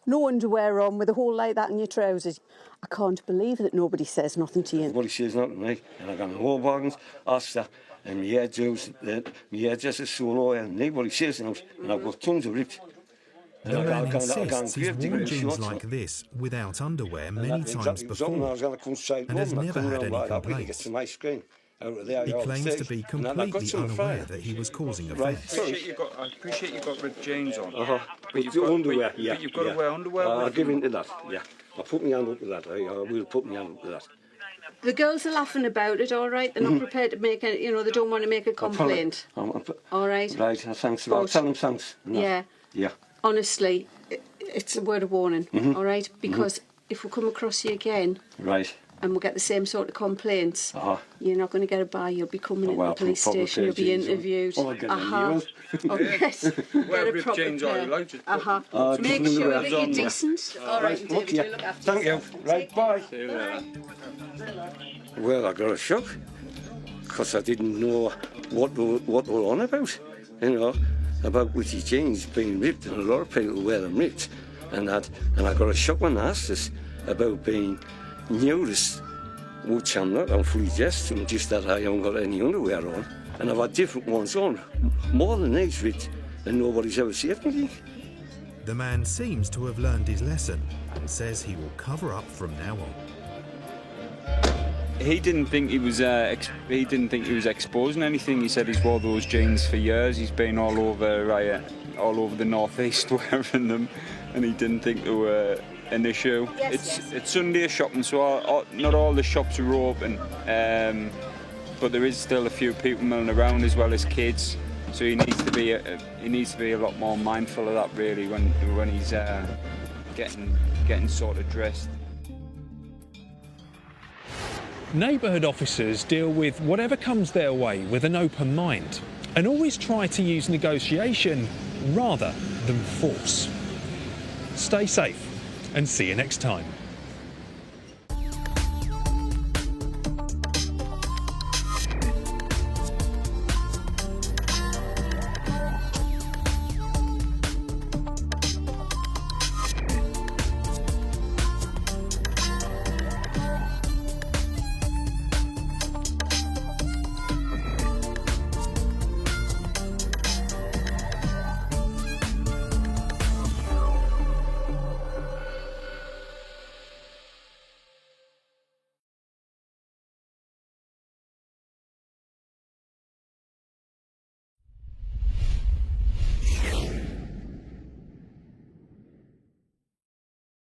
no underwear on with a hole like that in your trousers. I can't believe that nobody says nothing to you. Nobody says nothing to me. And I got my Home Bargains, Asta, and my hairdresser's so low, and nobody says nothing. And I've got tons of ripped. The man insists he's worn jeans like this without underwear many times before and has never had any complaints. He claims to be completely unaware that he was causing offence. I appreciate you've got ripped jeans on. But you've got underwear, but you've got to wear underwear. I'll give in to that, yeah. I'll put my hand up to that, I will put my hand up to that. The girls are laughing about it, all right? They're not prepared to make it, they don't want to make a complaint. All right? Right, thanks. I'll tell them thanks. Yeah. Yeah. Honestly, it's a word of warning, all right? Because if we come across you again... Right. And we'll get the same sort of complaints. You're not going to get a buy. You'll be coming into the police station. You'll be interviewed. Oh, yes. Wear ripped jeans are you like? Make sure that you're decent. All right, David, we'll look after Thank you. Right, bye. Well, I got a shock because I didn't know what they were on about. About witchy jeans being ripped, and a lot of people wear them ripped, and I got a shock when I asked us about being nudist, which I'm not. I'm fully dressed, and just that I haven't got any underwear on, and I've had different ones on, more than these ripped, and nobody's ever saved me. The man seems to have learned his lesson and says he will cover up from now on. He didn't think he was exposing anything. He said he's wore those jeans for years. He's been all over the northeast wearing them, and he didn't think they were an issue. It's Sunday shopping, so not all the shops are open, but there is still a few people milling around as well as kids. So he needs to be a lot more mindful of that really when he's getting sort of dressed. Neighbourhood officers deal with whatever comes their way with an open mind and always try to use negotiation rather than force. Stay safe and see you next time.